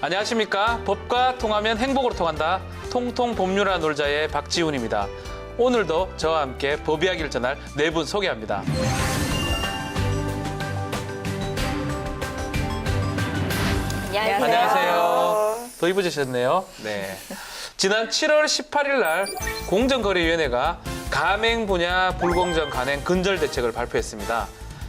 안녕하십니까. 법과 통하면 행복으로 통한다. 통통 법률아 놀자의 박지훈입니다. 오늘도 저와 함께 법 이야기를 전할 네 분 소개합니다. 안녕하세요. 더 이쁘지셨네요. 네. 지난 7월 18일 날 공정거래위원회가 가맹 분야 불공정 간행 근절 대책을 발표했습니다.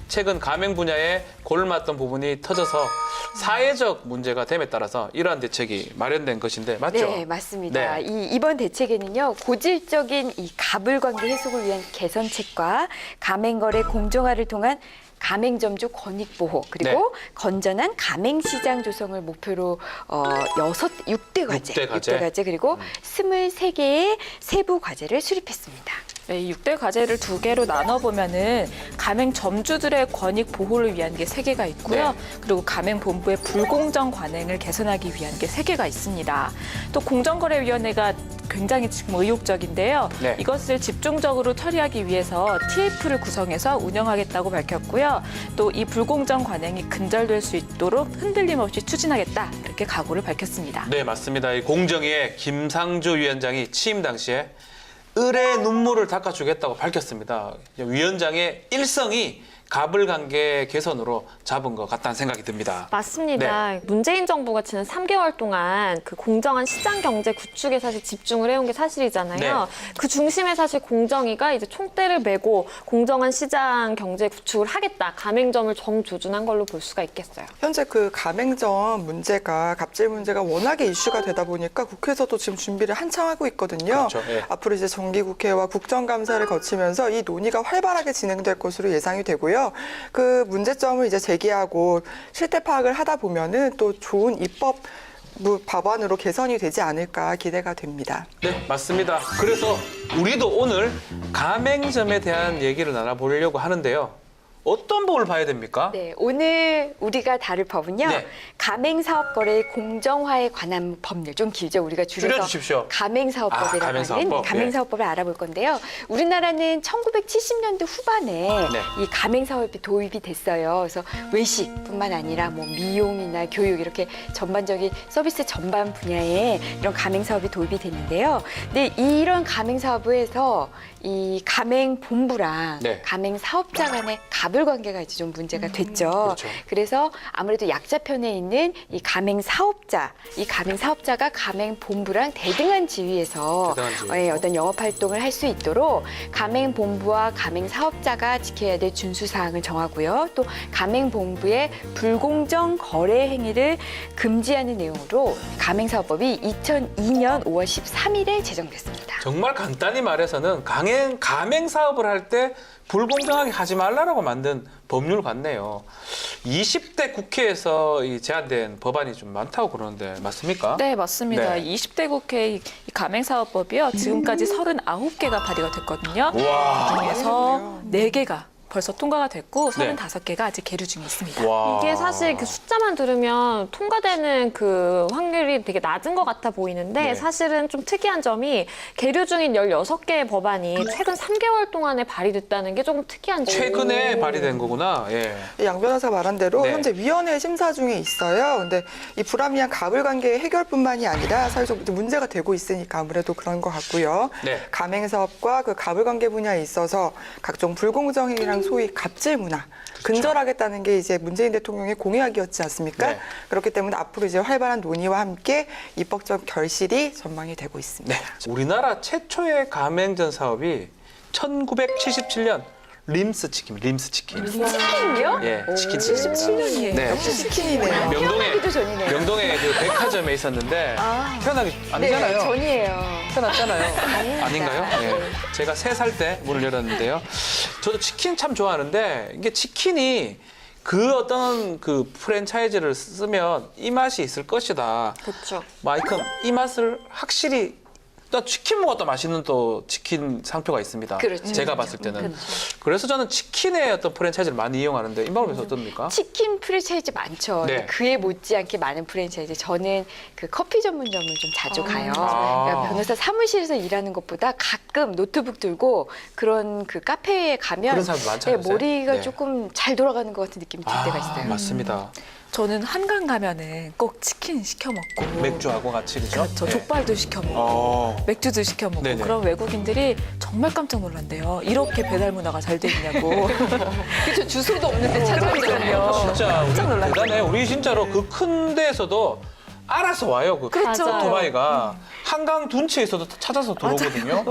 최근 가맹 분야에 골맞던 부분이 터져서 사회적 문제가 됨에 따라서 이러한 대책이 마련된 것인데 맞죠? 네, 맞습니다. 네. 이번 대책에는요, 고질적인 이 가불관계 해소를 위한 개선책과 가맹거래 공정화를 통한 가맹점주 권익보호 그리고 네. 건전한 가맹시장 조성을 목표로 6대 과제, 6대 과제 그리고 23개의 세부 과제를 수립했습니다. 네, 이 6대 과제를 2개로 나눠보면은 가맹 점주들의 권익 보호를 위한 게 3개가 있고요. 네. 그리고 가맹 본부의 불공정 관행을 개선하기 위한 게 3개가 있습니다. 또 공정거래위원회가 굉장히 지금 의욕적인데요. 네. 이것을 집중적으로 처리하기 위해서 TF를 구성해서 운영하겠다고 밝혔고요. 또 이 불공정 관행이 근절될 수 있도록 흔들림 없이 추진하겠다 이렇게 각오를 밝혔습니다. 네, 맞습니다. 이 공정위의 김상조 위원장이 취임 당시에 을의 눈물을 닦아주겠다고 밝혔습니다. 위원장의 일성이 가불관계 개선으로 잡은 것 같다는 생각이 듭니다. 맞습니다. 문재인 정부가 지난 3개월 동안 그 공정한 시장 경제 구축에 사실 집중을 해온 게 사실이잖아요. 네. 그 중심에 사실 공정위가 이제 총대를 메고 공정한 시장 경제 구축을 하겠다. 가맹점을 정조준한 걸로 볼 수가 있겠어요. 현재 그 가맹점 문제가 갑질 문제가 워낙에 이슈가 되다 보니까 국회에서도 지금 준비를 한창 하고 있거든요. 그렇죠. 예. 앞으로 이제 정기국회와 국정감사를 거치면서 이 논의가 활발하게 진행될 것으로 예상이 되고요. 그 문제점을 이제 제기하고 실태 파악을 하다 보면은 또 좋은 입법 법안으로 개선이 되지 않을까 기대가 됩니다. 네, 맞습니다. 그래서 우리도 오늘 가맹점에 대한 얘기를 나눠보려고 하는데요. 어떤 법을 봐야 됩니까? 네, 오늘 우리가 다룰 법은요. 네. 가맹사업거래의 공정화에 관한 법률, 좀 길죠. 우리가 줄여서 줄여주십시오. 가맹사업법이라고 가맹사업법. 하는 가맹사업법을 알아볼 건데요. 우리나라는 1970년대 후반에 네. 이 가맹사업이 도입이 됐어요. 그래서 외식뿐만 아니라 뭐 미용이나 교육 이렇게 전반적인 서비스 전반 분야에 이런 가맹사업이 도입이 됐는데요. 근데 이런 가맹사업에서 이 가맹본부랑 네. 가맹사업자 간의 가불관계가 이제 좀 문제가 됐죠. 그렇죠. 그래서 아무래도 약자편에 있는 이 가맹사업자, 이 가맹사업자가 가맹본부랑 대등한 지위에서 대등한 지위. 예, 어떤 영업활동을 할 수 있도록 가맹본부와 가맹사업자가 지켜야 될 준수사항을 정하고요. 또 가맹본부의 불공정 거래 행위를 금지하는 내용으로 가맹사업법이 2002년 5월 13일에 제정됐습니다. 정말 간단히 말해서는 가맹 사업을 할 때 불공정하게 하지 말라라고 만든 법률 같네요. 20대 국회에서 제안된 법안이 좀 많다고 그러는데 맞습니까? 네, 맞습니다. 네. 20대 국회 이 가맹사업법이요. 지금까지 39개가 발의가 됐거든요. 와. 그중에서 4개가 벌써 통과가 됐고 네. 35개가 아직 계류 중에 있습니다. 와. 이게 사실 그 숫자만 들으면 통과되는 그 확률이 되게 낮은 것 같아 보이는데 네. 사실은 좀 특이한 점이 계류 중인 16개의 법안이 최근 3개월 동안에 발의됐다는 게 조금 특이한 점이에요. 최근에 발의된 거구나. 예. 양 변호사가 말한 대로 네. 현재 위원회 심사 중에 있어요. 근데 이 불합리한 가불관계 해결뿐만이 아니라 사회적 문제가 되고 있으니까 아무래도 그런 것 같고요. 네. 가맹사업과 그 가불관계 분야에 있어서 각종 불공정 행위랑 소위 갑질 문화 근절하겠다는 게 이제 문재인 대통령의 공약이었지 않습니까? 네. 그렇기 때문에 앞으로 이제 활발한 논의와 함께 입법적 결실이 전망이 되고 있습니다. 네. 우리나라 최초의 가맹점 사업이 1977년 림스 치킨. 치킨이요? 예, 치킨. 77년이에요. 네. 역시 치킨이네요. 태어나기도 전이네요. 명동에 그 백화점에 있었는데 태어나기 네, 아니잖아요. 전이에요. 태어났잖아요. 아닌가요? 예. 제가 3살 때 문을 열었는데요. 저도 치킨 참 좋아하는데 이게 치킨이 그 어떤 그 프랜차이즈를 쓰면 이 맛이 있을 것이다. 그렇죠. 만큼 이 맛을 확실히 또 치킨 먹었다 맛있는 또 치킨 상표가 있습니다. 그렇죠. 제가 봤을 때는. 그래서 저는 치킨의 어떤 프랜차이즈를 많이 이용하는데 임방울에서 어떻습니까? 치킨 프랜차이즈 많죠. 네. 근데 그에 못지않게 많은 프랜차이즈. 저는 그 커피 전문점을 좀 자주 가요. 아. 그러니까 변호사 사무실에서 일하는 것보다 가끔 노트북 들고 그런 그 카페에 가면 그런 사람 많잖아요. 네, 머리가 네. 조금 잘 돌아가는 것 같은 느낌이 들 때가 있어요. 맞습니다. 저는 한강 가면은 꼭 치킨 시켜 먹고 맥주하고 같이 그죠? 그렇죠. 네. 족발도 시켜 먹고 맥주도 시켜 먹고 네네. 그런 외국인들이 정말 깜짝 놀란대요. 이렇게 배달 문화가 잘 돼 있냐고. 그렇죠. 주소도 없는데 찾아오니까요. 진짜 우리 깜짝 놀랐어요. 대단해. 우리 진짜로 그 큰 데에서도 알아서 와요. 그 그렇죠. 오토바이가 한강 둔치에서도 찾아서 들어오거든요.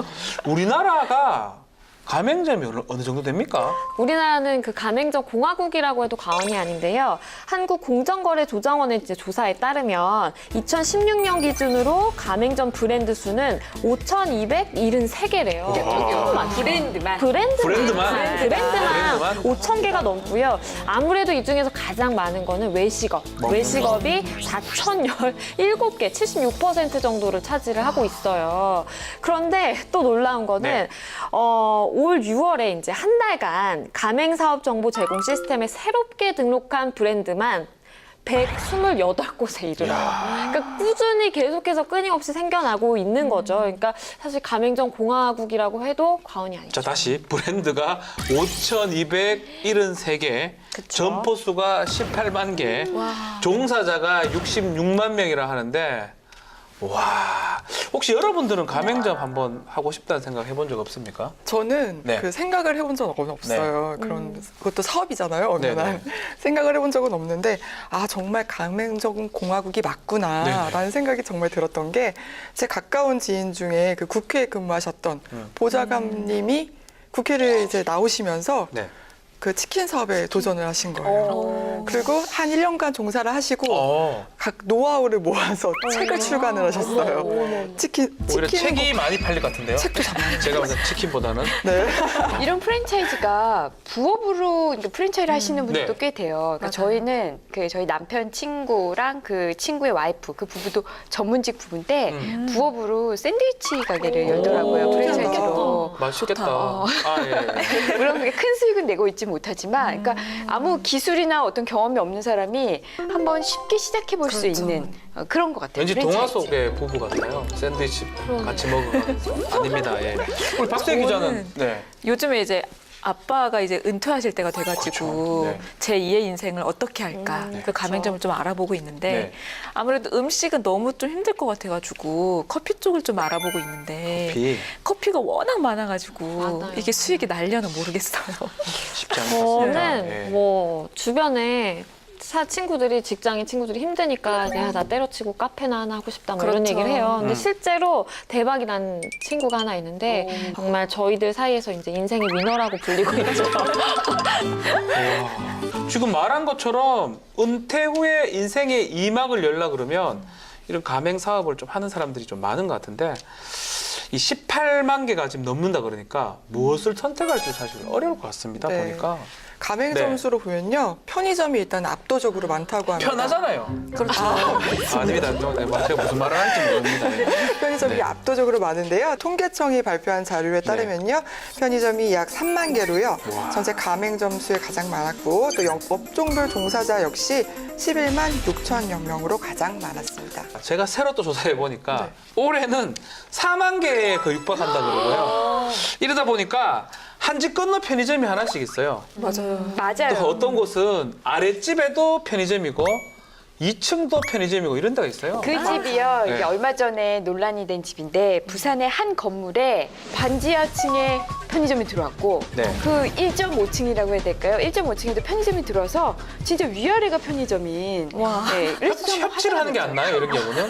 우리나라가 가맹점이 어느 정도 됩니까? 우리나라는 그 가맹점 공화국이라고 해도 과언이 아닌데요. 한국공정거래조정원의 이제 조사에 따르면 2016년 기준으로 가맹점 브랜드 수는 5,273개래요. 브랜드만. 브랜드만? 브랜드만 5,000개가 넘고요. 아무래도 이 중에서 가장 많은 거는 외식업. 외식업이 4,017개, 76% 정도를 차지를 하고 있어요. 그런데 또 놀라운 거는 네. 올 6월에 이제 한 달간 가맹사업 정보 제공 시스템에 새롭게 등록한 브랜드만 128곳에 이르러요. 그러니까 꾸준히 계속해서 끊임없이 생겨나고 있는 거죠. 그러니까 사실 가맹점 공화국이라고 해도 과언이 아니죠. 자, 다시 브랜드가 5,273개, 점포 수가 18만 개, 종사자가 66만 명이라 하는데 와, 혹시 여러분들은 가맹점 한번 하고 싶다는 생각 해본 적 없습니까? 저는 네. 그 생각을 해본 적은 없어요. 그런 그것도 사업이잖아요. 어느 네, 날 네. 생각을 해본 적은 없는데 아 정말 가맹점 공화국이 맞구나라는 네, 네. 생각이 정말 들었던 게 제 가까운 지인 중에 그 국회에 근무하셨던 보좌관님이 국회를 이제 나오시면서 네. 그 치킨 사업에 도전을 하신 거예요. 그리고 한 1년간 종사를 하시고 각 노하우를 모아서 책을 출간을 하셨어요. 치킨 오히려 책이 많이 팔릴 것 같은데요? 책도 잘 많이 제가 봤을 때 치킨보다는. 네. 이런 프랜차이즈가 부업으로 그러니까 프랜차이즈를 하시는 분들도 네. 꽤 돼요. 그러니까 저희는 그 저희 남편 친구랑 그 친구의 와이프 그 부부도 전문직 부부인데 부업으로 샌드위치 가게를 열더라고요. 프랜차이즈로. 맛있겠다. 좋다. 아, 예. 물론 그게 큰 수익은 내고 있지 못하지만, 그러니까 아무 기술이나 어떤 경험이 없는 사람이 한번 쉽게 시작해 볼 수 있는 그런 것 같아요. 왠지 동화 프랜차이즈. 속의 부부 같아요. 샌드위치 같이 먹으면서. 아닙니다. 예. 우리 박세 기자는 네. 요즘에 이제 아빠가 이제 은퇴하실 때가 돼가지고 그렇죠. 네. 제 2의 인생을 어떻게 할까 그 가맹점을 좀 알아보고 있는데 네. 아무래도 음식은 너무 좀 힘들 것 같아가지고 커피 쪽을 좀 알아보고 있는데 커피가 워낙 많아가지고 맞아요. 이게 수익이 날려는 모르겠어요. 쉽지 않은 것 같습니다. 저는 예. 뭐 주변에 친구들이 직장인 친구들이 힘드니까 내가 나 때려치고 카페나 하나 하고 싶다 뭐 이런 그렇죠. 얘기를 해요. 근데 실제로 대박이 난 친구가 하나 있는데 정말 저희들 사이에서 이제 인생의 위너라고 불리고 있죠. 와, 지금 말한 것처럼 은퇴 후에 인생의 2막을 열라 그러면 이런 가맹 사업을 좀 하는 사람들이 좀 많은 것 같은데 이 18만 개가 지금 넘는다 그러니까 무엇을 선택할지 사실 어려울 것 같습니다. 네. 보니까 가맹점 수로 보면요 편의점이 일단 압도적으로 많다고 합니다. 편하잖아요. 그렇죠. 아닙니다. 제가 무슨 말을 할지 모릅니다. 예. 편의점이 네. 압도적으로 많은데요. 통계청이 발표한 자료에 따르면요. 편의점이 약 3만 개로요. 전체 가맹점 수에 가장 많았고 또 업종별 종사자 역시 11만 6천여 명으로 가장 많았습니다. 제가 새로 또 조사해 보니까 올해는 4만 개에 그 육박한다 그러고요. 이러다 보니까 한 집 건너 편의점이 하나씩 있어요. 맞아요. 맞아요. 또 어떤 곳은 아랫집에도 편의점이고 2층도 편의점이고 이런 데가 있어요. 그 집이요. 네. 이게 얼마 전에 논란이 된 집인데 부산의 한 건물에 반지하층에 편의점이 들어왔고 네. 그 1.5층이라고 해야 될까요? 1.5층에도 편의점이 들어와서 진짜 위아래가 편의점인. 와. 네, 그래서 좀 협치를 하는 게 안 나요, 이런 경우는?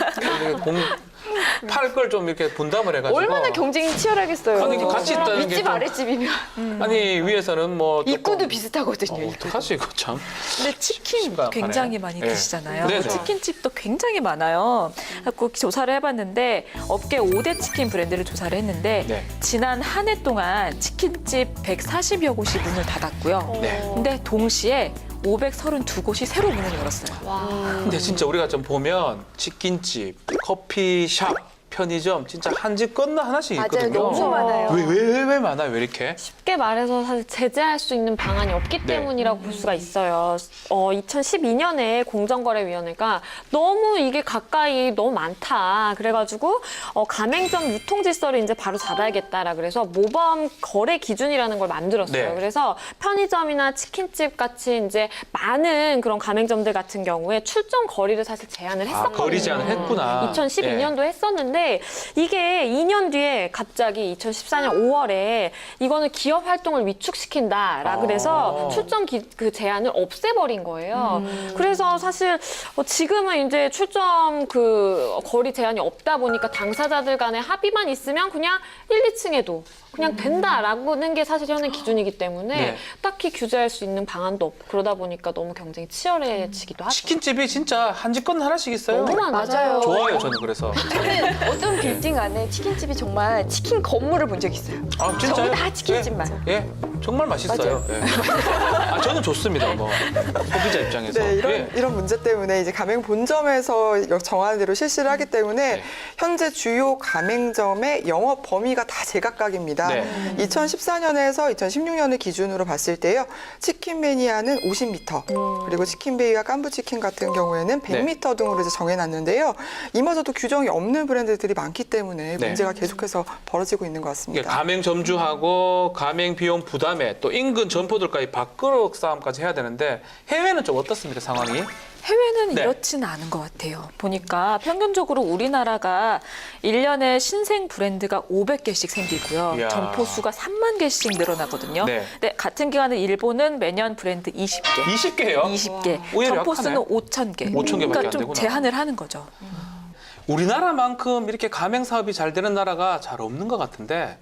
팔 걸 좀 이렇게 분담을 해가지고. 얼마나 경쟁이 치열하겠어요. 아니, 같이 있다는 게 윗집 좀- 아랫집이면 아니, 위에서는 뭐. 조금- 입구도 비슷하거든요. 입구도. 어떡하지, 이거 참. 근데 치킨 심각하네. 굉장히 많이 네. 드시잖아요. 네네. 그 치킨집도 굉장히 많아요. 그래서 조사를 해봤는데 업계 5대 치킨 브랜드를 조사를 했는데 네. 지난 한 해 동안 치킨집 140여 곳이 문을 닫았고요. 네. 근데 동시에 532곳이 새로 문을 열었어요. 근데 진짜 우리가 좀 보면 치킨집, 커피숍, 편의점 진짜 한 집 건너 하나씩 맞아요. 있거든요. 너무 많아요. 왜 많아요, 왜 이렇게? 쉽게 쉽게 말해서 사실 제재할 수 있는 방안이 없기 네. 때문이라고 볼 수가 있어요. 2012년에 공정거래위원회가 너무 이게 가까이 너무 많다. 그래가지고 가맹점 유통 질서를 이제 바로 잡아야겠다라 그래서 모범 거래 기준이라는 걸 만들었어요. 네. 그래서 편의점이나 치킨집 같이 이제 많은 그런 가맹점들 같은 경우에 출점 거리를 사실 제한을 했었거든요. 거리 제한을 했구나. 2012년도 했었는데 이게 2년 뒤에 갑자기 2014년 5월에 이거는 기업 활동을 위축시킨다라 그래서 출점 그 제한을 없애버린 거예요. 그래서 사실 지금은 이제 출점 그 거리 제한이 없다 보니까 당사자들 간의 합의만 있으면 그냥 1, 2층에도 그냥 된다라고는 게 사실 현행 기준이기 때문에 네. 딱히 규제할 수 있는 방안도 없고 그러다 보니까 너무 경쟁이 치열해지기도 하죠. 치킨집이 진짜 한 집건 하나씩 있어요. 너무 많아요. 맞아요. 좋아요, 저는 그래서. 저는 어떤 빌딩 안에 치킨집이 정말 치킨 건물을 본 적 있어요. 아, 진짜요? 전부 다 치킨집만. 예, 정말 맛있어요. 예. 저는 좋습니다. 뭐 소비자 입장에서. 네, 예. 이런 문제 때문에 이제 가맹 본점에서 정하는 대로 실시를 하기 때문에 네. 현재 주요 가맹점의 영업 범위가 다 제각각입니다. 네. 2014년에서 2016년을 기준으로 봤을 때요. 치킨 매니아는 50m, 그리고 치킨베이와 깐부치킨 같은 경우에는 100m 등으로 이제 정해놨는데요. 이마저도 규정이 없는 브랜드들이 많기 때문에 네. 문제가 계속해서 벌어지고 있는 것 이게 같습니다. 가맹 점주하고 가맹 비용 부담에 또 인근 점포들까지 밥그릇 싸움까지 해야 되는데 해외는 좀 어떻습니까, 상황이? 해외는 네. 이렇지는 않은 것 같아요. 보니까 평균적으로 우리나라가 1년에 신생 브랜드가 500개씩 생기고요. 이야. 점포 수가 3만 개씩 늘어나거든요. 네. 근데 같은 기간에 일본은 매년 브랜드 20개. 20개요? 20개. 오히려 점포 약하네. 수는 5,000개. 5,000 개밖에 그러니까 안 좀 되구나. 제한을 하는 거죠. 우리나라만큼 이렇게 가맹 사업이 잘 되는 나라가 잘 없는 것 같은데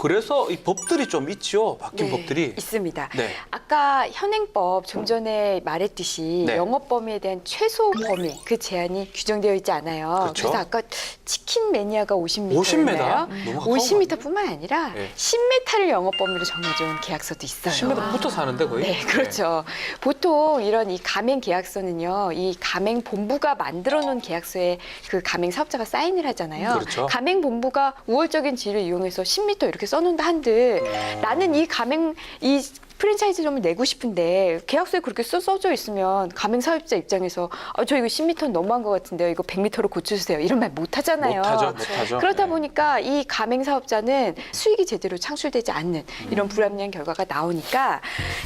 그래서 이 법들이 좀 있죠. 바뀐 네, 법들이. 있습니다. 네. 아까 현행법 좀 전에 말했듯이 네. 영업 범위에 대한 최소 범위 그 제한이 규정되어 있지 않아요. 그렇죠. 래서 아까 치킨 매니아가 50m였나요? 50m? 너무 가까운 50m뿐만 아니라 네. 10m를 영업 범위로 정해준 계약서도 있어요. 10m 붙어 사는데 거의. 네, 그렇죠. 보통 이런 이 가맹 계약서는요, 이 가맹 본부가 만들어 놓은 계약서에 그 가맹 사업자가 사인을 하잖아요. 그렇죠. 가맹 본부가 우월적인 지위를 이용해서 10m 이렇게 써놓는다 한들 나는 이 가맹 이 프랜차이즈점을 내고 싶은데 계약서에 그렇게 써져 있으면 가맹 사업자 입장에서 저 이거 10m는 너무한 것 같은데요. 이거 100m로 고쳐주세요. 이런 말 못 하잖아요. 못하죠. 그러다 네. 보니까 이 가맹 사업자는 수익이 제대로 창출되지 않는 이런 불합리한 결과가 나오니까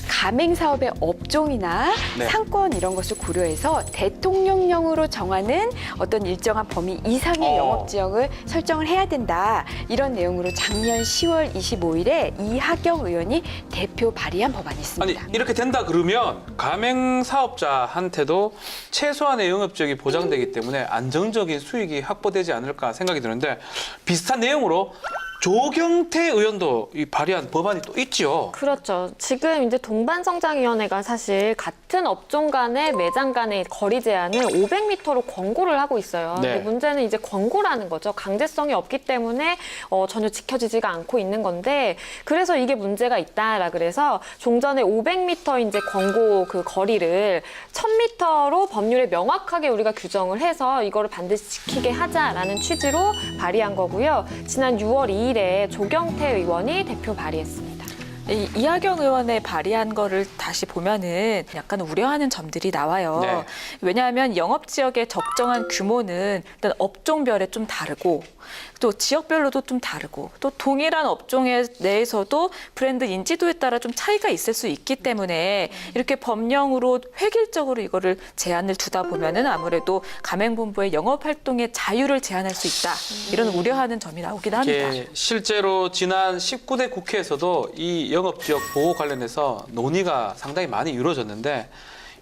가맹 사업의 업종이나 네. 상권 이런 것을 고려해서 대통령령으로 정하는 어떤 일정한 범위 이상의 영업 지역을 설정을 해야 된다. 이런 내용으로 작년 10월 25일에 이하경 의원이 대표 발의한 법안이 아니 있습니다. 이렇게 된다 그러면 가맹 사업자한테도 최소한의 영업적이 보장되기 때문에 안정적인 수익이 확보되지 않을까 생각이 드는데 비슷한 내용으로 조경태 의원도 이 발의한 법안이 또 있죠. 그렇죠. 지금 이제 동반성장위원회가 사실 같은 업종 간의 매장 간의 거리 제한을 500m로 권고를 하고 있어요. 네. 근데 문제는 이제 권고라는 거죠. 강제성이 없기 때문에 전혀 지켜지지가 않고 있는 건데 그래서 이게 문제가 있다라 그래서 종전에 500m 이제 권고 그 거리를 1000m로 법률에 명확하게 우리가 규정을 해서 이거를 반드시 지키게 하자라는 취지로 발의한 거고요. 지난 6월 2일에 조경태 의원이 대표 발의했습니다. 이 이하경 의원의 발의한 거를 다시 보면은 약간 우려하는 점들이 나와요. 네. 왜냐하면 영업 지역의 적정한 규모는 일단 업종별에 좀 다르고 또 지역별로도 좀 다르고 또 동일한 업종에 내에서도 브랜드 인지도에 따라 좀 차이가 있을 수 있기 때문에 이렇게 법령으로 획일적으로 이거를 제한을 두다 보면은 아무래도 가맹본부의 영업 활동의 자유를 제한할 수 있다. 이런 우려하는 점이 나오긴 합니다. 이게 실제로 지난 19대 국회에서도 이 영업지역 보호 관련해서 논의가 상당히 많이 이루어졌는데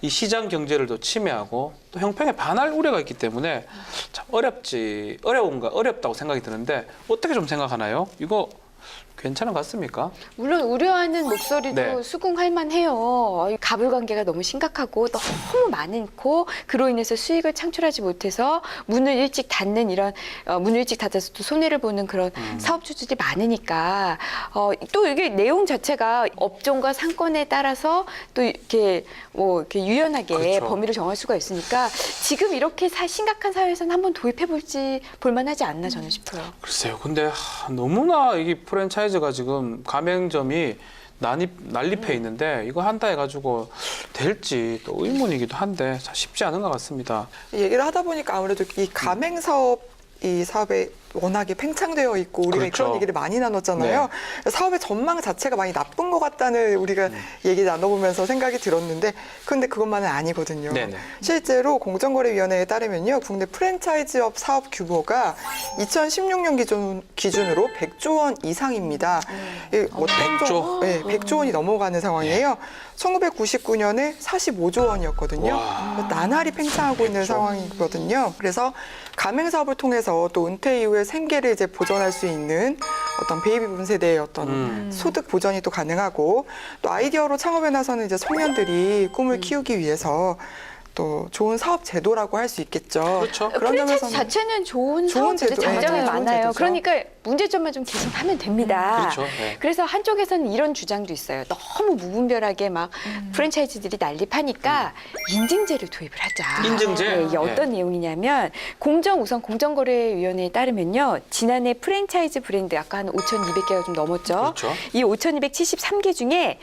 이 시장 경제를 더 침해하고 또 형평에 반할 우려가 있기 때문에 참 어렵다고 생각이 드는데 어떻게 좀 생각하나요? 이거 괜찮은 것 같습니까? 물론 우려하는 목소리도 네. 수긍할 만해요. 가불관계가 너무 심각하고 너무 많고 그로 인해서 수익을 창출하지 못해서 문을 일찍 닫는 이런 문을 일찍 닫아서 또 손해를 보는 그런 사업주들이 많으니까 또 이게 내용 자체가 업종과 상권에 따라서 또 이렇게 뭐 이렇게 유연하게 그렇죠. 범위를 정할 수가 있으니까 지금 이렇게 심각한 사회에서는 한번 도입해 볼만하지 않나 저는 싶어요. 글쎄요. 근데 너무나 이게 프랜차이즈가 지금 가맹점이 난립해 있는데 이거 한다 해가지고 될지 또 의문이기도 한데 참 쉽지 않은 것 같습니다. 얘기를 하다 보니까 아무래도 이 가맹 사업 이 사업에 워낙에 팽창되어 있고 우리가 그렇죠. 그런 얘기를 많이 나눴잖아요. 사업의 전망 자체가 많이 나쁜 것 같다는 우리가 얘기 나눠보면서 생각이 들었는데 그런데 그것만은 아니거든요. 네네. 실제로 공정거래위원회에 따르면요. 국내 프랜차이즈업 사업 규모가 2016년 기준으로 100조 원 이상입니다. 이 어떤 100조? 네, 100조 원이 넘어가는 상황이에요. 1999년에 45조 원이었거든요. 나날이 팽창하고 있는 상황이거든요. 그래서 가맹 사업을 통해서 또 은퇴 이후에 생계를 이제 보전할 수 있는 어떤 베이비붐 세대의 어떤 소득 보전이 또 가능하고 또 아이디어로 창업에 나서는 이제 청년들이 꿈을 키우기 위해서 또 좋은 사업 제도라고 할 수 있겠죠. 그렇죠. 그런 프랜차이즈 점에서는 자체는 좋은 좋은 사업들이 제도, 장점이 네, 좋은 많아요. 제도죠. 그러니까 문제점만 좀 개선하면 됩니다. 그렇죠. 네. 그래서 한쪽에서는 이런 주장도 있어요. 너무 무분별하게 막 프랜차이즈들이 난립하니까 인증제를 도입을 하자. 인증제? 네, 이게 어떤 내용이냐면 우선 공정거래위원회에 따르면요. 지난해 프랜차이즈 브랜드 아까 한 5,200개가 좀 넘었죠. 그렇죠. 이 5,273개 중에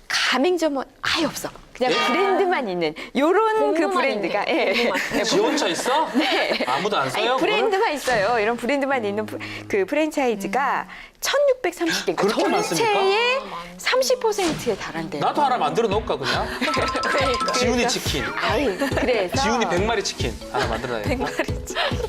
가맹점은 아예 없어. 그냥 네? 브랜드만 있는 요런 그 본부만 브랜드가 있네, 예. 본부만. 지원차 있어? 네. 아무도 안 써요? 아니, 브랜드만 있어요. 이런 브랜드만 있는 그 프랜차이즈가 1,630개. 그러니까 그렇게 많습니까? 전체의 30%에 달한대요. 나도 하나 만들어 놓을까 그냥? 지훈이 치킨. 아이, 그래서 지훈이 100마리 치킨 하나 만들어놔야겠다.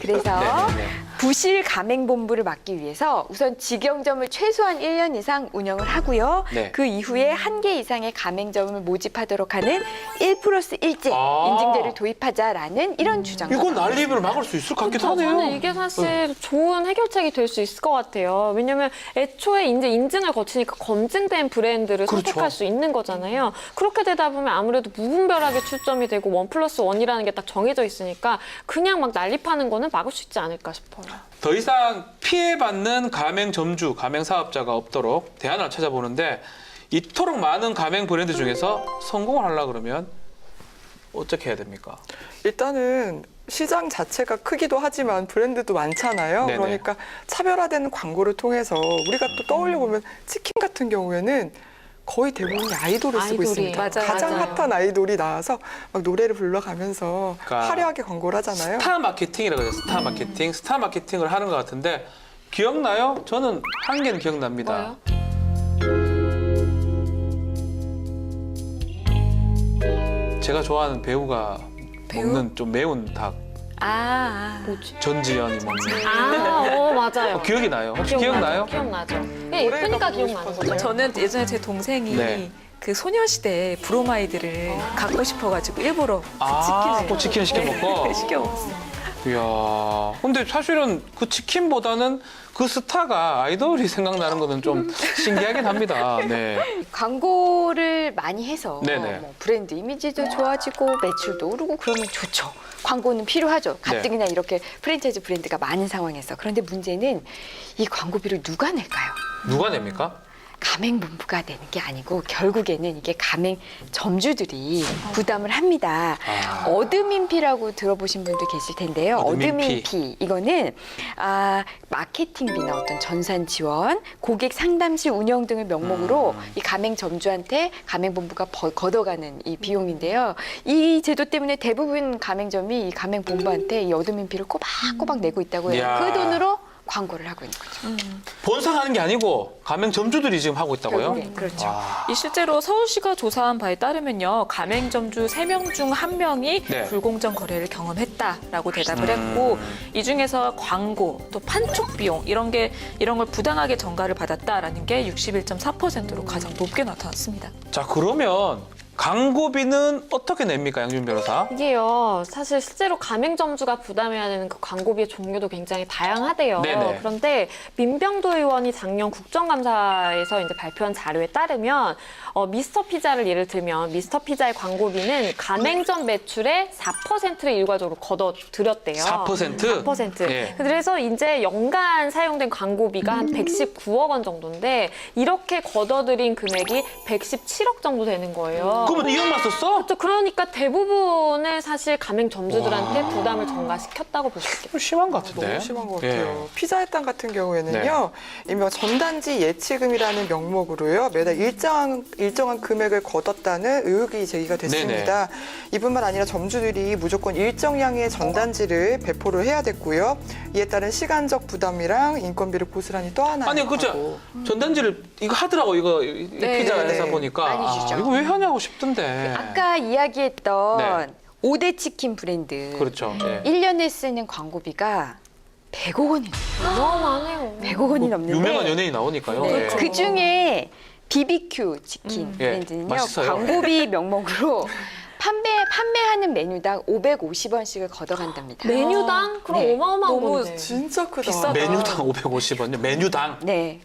그래서 네네네. 부실 가맹본부를 막기 위해서 우선 직영점을 최소한 1년 이상 운영을 하고요. 네. 그 이후에 1개 이상의 가맹점을 모집하도록 하는 1+1제 아. 인증제를 도입하자라는 이런 주장. 이건 난립을 막을 수 있을 것 같기도 하네요. 저는 이게 사실 좋은 해결책이 될 수 있을 것 같아요. 왜냐면 애초에 이제 인증을 거치니까 검증된 브랜드를 그렇죠. 선택할 수 있는 거잖아요. 그렇게 되다 보면 아무래도 무분별하게 출점이 되고 1+1이라는 게 딱 정해져 있으니까 그냥 막 난립하는 거는 막을 수 있지 않을까 싶어요. 더 이상 피해받는 가맹점주, 가맹사업자가 없도록 대안을 찾아보는데 이토록 많은 가맹 브랜드 중에서 성공을 하려고 그러면 어떻게 해야 됩니까? 일단은 시장 자체가 크기도 하지만 브랜드도 많잖아요. 네네. 그러니까 차별화된 광고를 통해서 우리가 또 떠올려 보면 치킨 같은 경우에는 거의 대부분이 아이돌을 쓰고 아이돌이. 있습니다. 맞아요, 가장 맞아요. 핫한 아이돌이 나와서 막 노래를 불러가면서 그러니까 화려하게 광고를 하잖아요. 스타 마케팅이라고 해요. 스타 마케팅. 스타 마케팅을 하는 것 같은데 기억나요? 저는 한 개는 기억납니다. 제가 좋아하는 배우가 먹는 좀 매운 닭. 뭐지? 전지현이 먹는. 맞아요. 기억이 나요? 혹시 기억나요? 기억나죠. 그냥 노래가 예쁘니까 보고 기억나는 싶어서요. 거죠. 저는 예전에 제 동생이 네. 그 소녀시대 브로마이드를 갖고 싶어가지고 일부러 아, 꼭 치킨을 시켜 네, 먹고. 시켜 먹었어요. 이야. 근데 사실은 그 치킨보다는 그 스타가 아이돌이 생각나는 거는 좀 신기하긴 합니다. 네. 광고를 많이 해서 네네. 뭐 브랜드 이미지도 좋아지고 매출도 오르고 그러면 좋죠. 광고는 필요하죠. 가뜩이나 이렇게 프랜차이즈 브랜드가 많은 상황에서. 그런데 문제는 이 광고비를 누가 낼까요? 누가 냅니까? 가맹본부가 내는 게 아니고 결국에는 이게 가맹점주들이 부담을 합니다. 아. 어드민피라고 들어보신 분도 계실 텐데요. 어드민피. 어드민피 이거는 마케팅비나 어떤 전산 지원, 고객 상담실 운영 등을 명목으로 이 가맹점주한테 가맹본부가 걷어가는 이 비용인데요. 이 제도 때문에 대부분 가맹점이 이 가맹본부한테 이 어드민피를 꼬박꼬박 내고 있다고 해요. 이야. 그 돈으로 광고를 하고 있는 거죠. 본사가 하는 게 아니고 가맹점주들이 지금 하고 있다고요? 결국엔 그렇죠. 와. 이 실제로 서울시가 조사한 바에 따르면요. 가맹점주 3명 중 1명이 네. 불공정 거래를 경험했다라고 대답을 했고 이 중에서 광고, 또 판촉 비용 이런 걸 부당하게 전가를 받았다라는 게 61.4%로 가장 높게 나타났습니다. 자, 그러면 광고비는 어떻게 냅니까, 양준 변호사? 이게요, 사실 실제로 가맹점주가 부담해야 되는 그 광고비의 종류도 굉장히 다양하대요. 네네. 그런데 민병도 의원이 작년 국정감사에서 이제 발표한 자료에 따르면 미스터 피자를 예를 들면 미스터 피자의 광고비는 가맹점 매출의 4%를 일괄적으로 걷어들였대요. 4%? 4%. 예. 그래서 이제 연간 사용된 광고비가 한 119억 원 정도인데 이렇게 걷어들인 금액이 117억 정도 되는 거예요. 그러면 이 형만 썼어? 그렇죠. 그러니까 대부분의 사실 가맹점주들한테 부담을 전가시켰다고 볼 수 있겠죠. 좀 심한 것 같은데. 너무 심한 것 같아요. 예. 피자의 땅 같은 경우에는요, 일명 전단지 예치금이라는 명목으로요, 매달 일정한 금액을 거뒀다는 의혹이 제기가 됐습니다. 이뿐만 아니라 점주들이 무조건 일정량의 전단지를 배포를 해야 됐고요. 이에 따른 시간적 부담이랑 인건비를 고스란히 떠안아야 아니 하고. 그죠? 전단지를 이거 하더라고 이거 피자 네, 회사 네. 보니까 많이 주죠. 이거 왜 하냐고 싶던데. 아까 이야기했던 네. 5대 치킨 브랜드. 그렇죠. 예. 1년에 쓰는 광고비가 100억 원이 어마어마하네요. 100억 원이 넘는데 유명한 연예인 나오니까요. 네, 예. 그 중에 BBQ 치킨 예, 브랜드는요. 맛있어요. 광고비 명목으로 판매하는 메뉴당 550원씩을 걷어간답니다. 메뉴당? 그럼 네. 어마어마한 너무 건데. 진짜 크다. 비싸다. 메뉴당 550원요. 메뉴당. 네.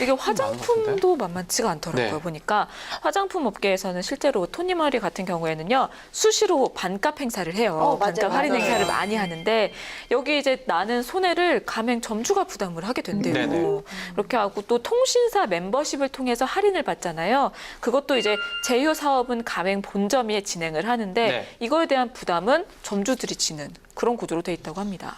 이게 화장품도 만만치가 않더라고요. 네. 보니까 화장품 업계에서는 실제로 토니머리 같은 경우에는요 수시로 반값 행사를 해요. 맞아요, 반값 할인 맞아요. 행사를 많이 하는데 여기 이제 나는 손해를 가맹 점주가 부담을 하게 된대요. 네네. 그렇게 하고 또 통신사 멤버십을 통해서 할인을 받잖아요. 그것도 이제 제휴 사업은 가맹 본점이 진행을 하는데 네. 이거에 대한 부담은 점주들이 지는 그런 구조로 돼 있다고 합니다.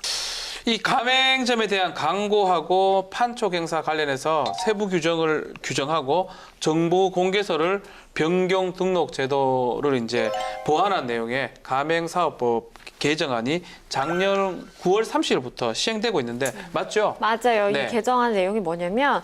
이 가맹점에 대한 광고하고 판촉 행사 관련해서 세부 규정을 규정하고 정보 공개서를 변경 등록 제도를 이제 보완한 내용의 가맹사업법 개정안이 작년 9월 30일부터 시행되고 있는데 맞죠? 맞아요. 네. 이 개정안 내용이 뭐냐면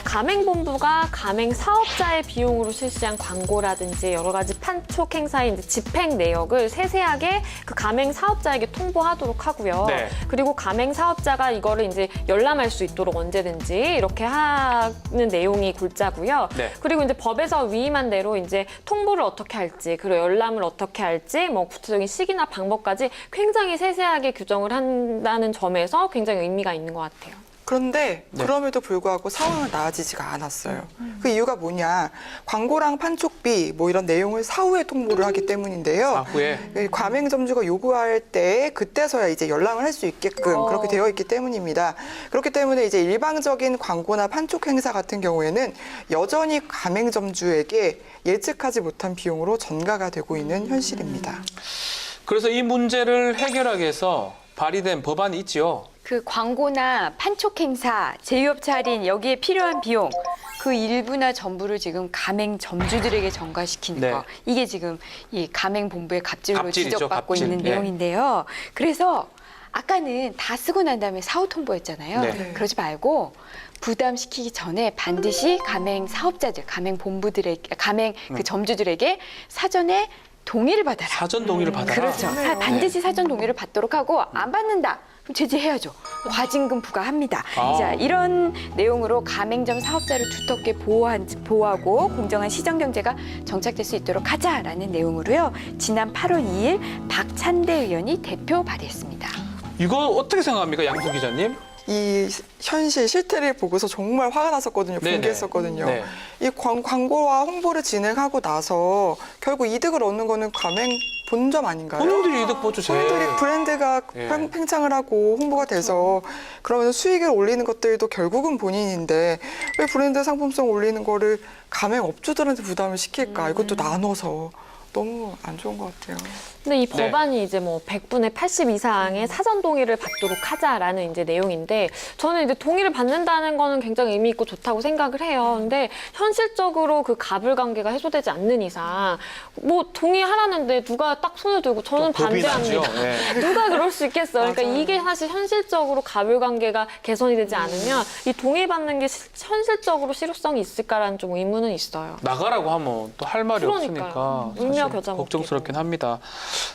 가맹본부가 가맹 사업자의 비용으로 실시한 광고라든지 여러 가지 판촉 행사의 이제 집행 내역을 세세하게 그 가맹 사업자에게 통보하도록 하고요. 네. 그리고 가맹 사업자가 이거를 이제 열람할 수 있도록 언제든지 이렇게 하는 내용이 골자고요. 네. 그리고 이제 법에서 위임한 대로 이제 통보를 어떻게 할지, 그리고 열람을 어떻게 할지, 뭐 구체적인 시기나 방법까지 굉장히 세세하게 규정을 한다는 점에서 굉장히 의미가 있는 것 같아요. 그런데 네. 그럼에도 불구하고 상황은 나아지지가 않았어요. 그 이유가 뭐냐? 광고랑 판촉비 뭐 이런 내용을 사후에 통보를 하기 때문인데요. 사후에 가맹점주가 요구할 때 그때서야 이제 열람을 할 수 있게끔 그렇게 되어 있기 때문입니다. 그렇기 때문에 이제 일방적인 광고나 판촉 행사 같은 경우에는 여전히 가맹점주에게 예측하지 못한 비용으로 전가가 되고 있는 현실입니다. 그래서 이 문제를 해결하기 위해서 발의된 법안이 있지요. 그 광고나 판촉 행사, 제휴업체 할인 여기에 필요한 비용 그 일부나 전부를 지금 가맹 점주들에게 전가시키는 네. 거 이게 지금 이 가맹 본부의 갑질로 갑질이죠, 지적받고 갑질. 있는 네. 내용인데요. 그래서 아까는 다 쓰고 난 다음에 사후 통보했잖아요. 네. 그러지 말고 부담시키기 전에 반드시 가맹 사업자들, 가맹 본부들에게, 가맹 그 점주들에게 사전에 동의를 받아라. 사전 동의를 받아라. 그렇죠. 반드시 사전 동의를 받도록 하고 안 받는다. 그럼 제재해야죠. 과징금 부과합니다. 아. 자, 이런 내용으로 가맹점 사업자를 두텁게 보호하고 공정한 시장 경제가 정착될 수 있도록 하자라는 내용으로요. 지난 8월 2일 박찬대 의원이 대표 발의했습니다. 이거 어떻게 생각합니까, 양수 기자님? 이 현실 실태를 보고서 정말 화가 났었거든요. 네네. 분개했었거든요. 네. 이 광고와 홍보를 진행하고 나서 결국 이득을 얻는 거는 가맹 본점 아닌가요? 본인들이 이득 보죠, 제일. 본인들이 브랜드가 예. 팽창을 하고 홍보가 돼서 그러면서 수익을 올리는 것들도 결국은 본인인데 왜 브랜드 상품성 올리는 거를 가맹 업주들한테 부담을 시킬까? 이것도 나눠서 너무 안 좋은 것 같아요. 근데 이 네. 법안이 이제 뭐 100분의 80 이상의 사전 동의를 받도록 하자라는 이제 내용인데 저는 이제 동의를 받는다는 거는 굉장히 의미 있고 좋다고 생각을 해요. 근데 현실적으로 그 가불 관계가 해소되지 않는 이상 뭐 동의하라는데 누가 딱 손을 들고 저는 또 겁이 반대합니다. 나죠. 네. 누가 그럴 수 있겠어요. 그러니까 맞아요. 이게 사실 현실적으로 가불 관계가 개선이 되지 않으면 이 동의받는 게 현실적으로 실효성이 있을까라는 좀 의문은 있어요. 나가라고 하면 또 할 말이 그러니까요. 없으니까 사실 울며겨자 걱정스럽긴 합니다.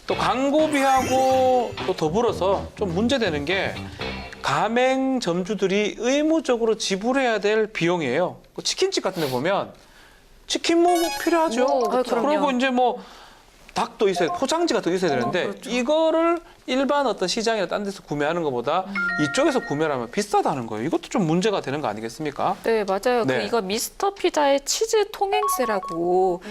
또 광고비하고 또 더불어서 좀 문제되는 게 가맹 점주들이 의무적으로 지불해야 될 비용이에요. 그 치킨집 같은 데 보면 치킨 뭐 필요하죠. 그렇죠. 그리고 이제 뭐 닭도 있어야 포장지 같은 거 있어야 되는데 이거를 일반 어떤 시장이나 딴 데서 구매하는 것보다 이쪽에서 구매를 하면 비싸다는 거예요. 이것도 좀 문제가 되는 거 아니겠습니까? 네, 맞아요. 네. 그 이거 미스터 피자의 치즈 통행세라고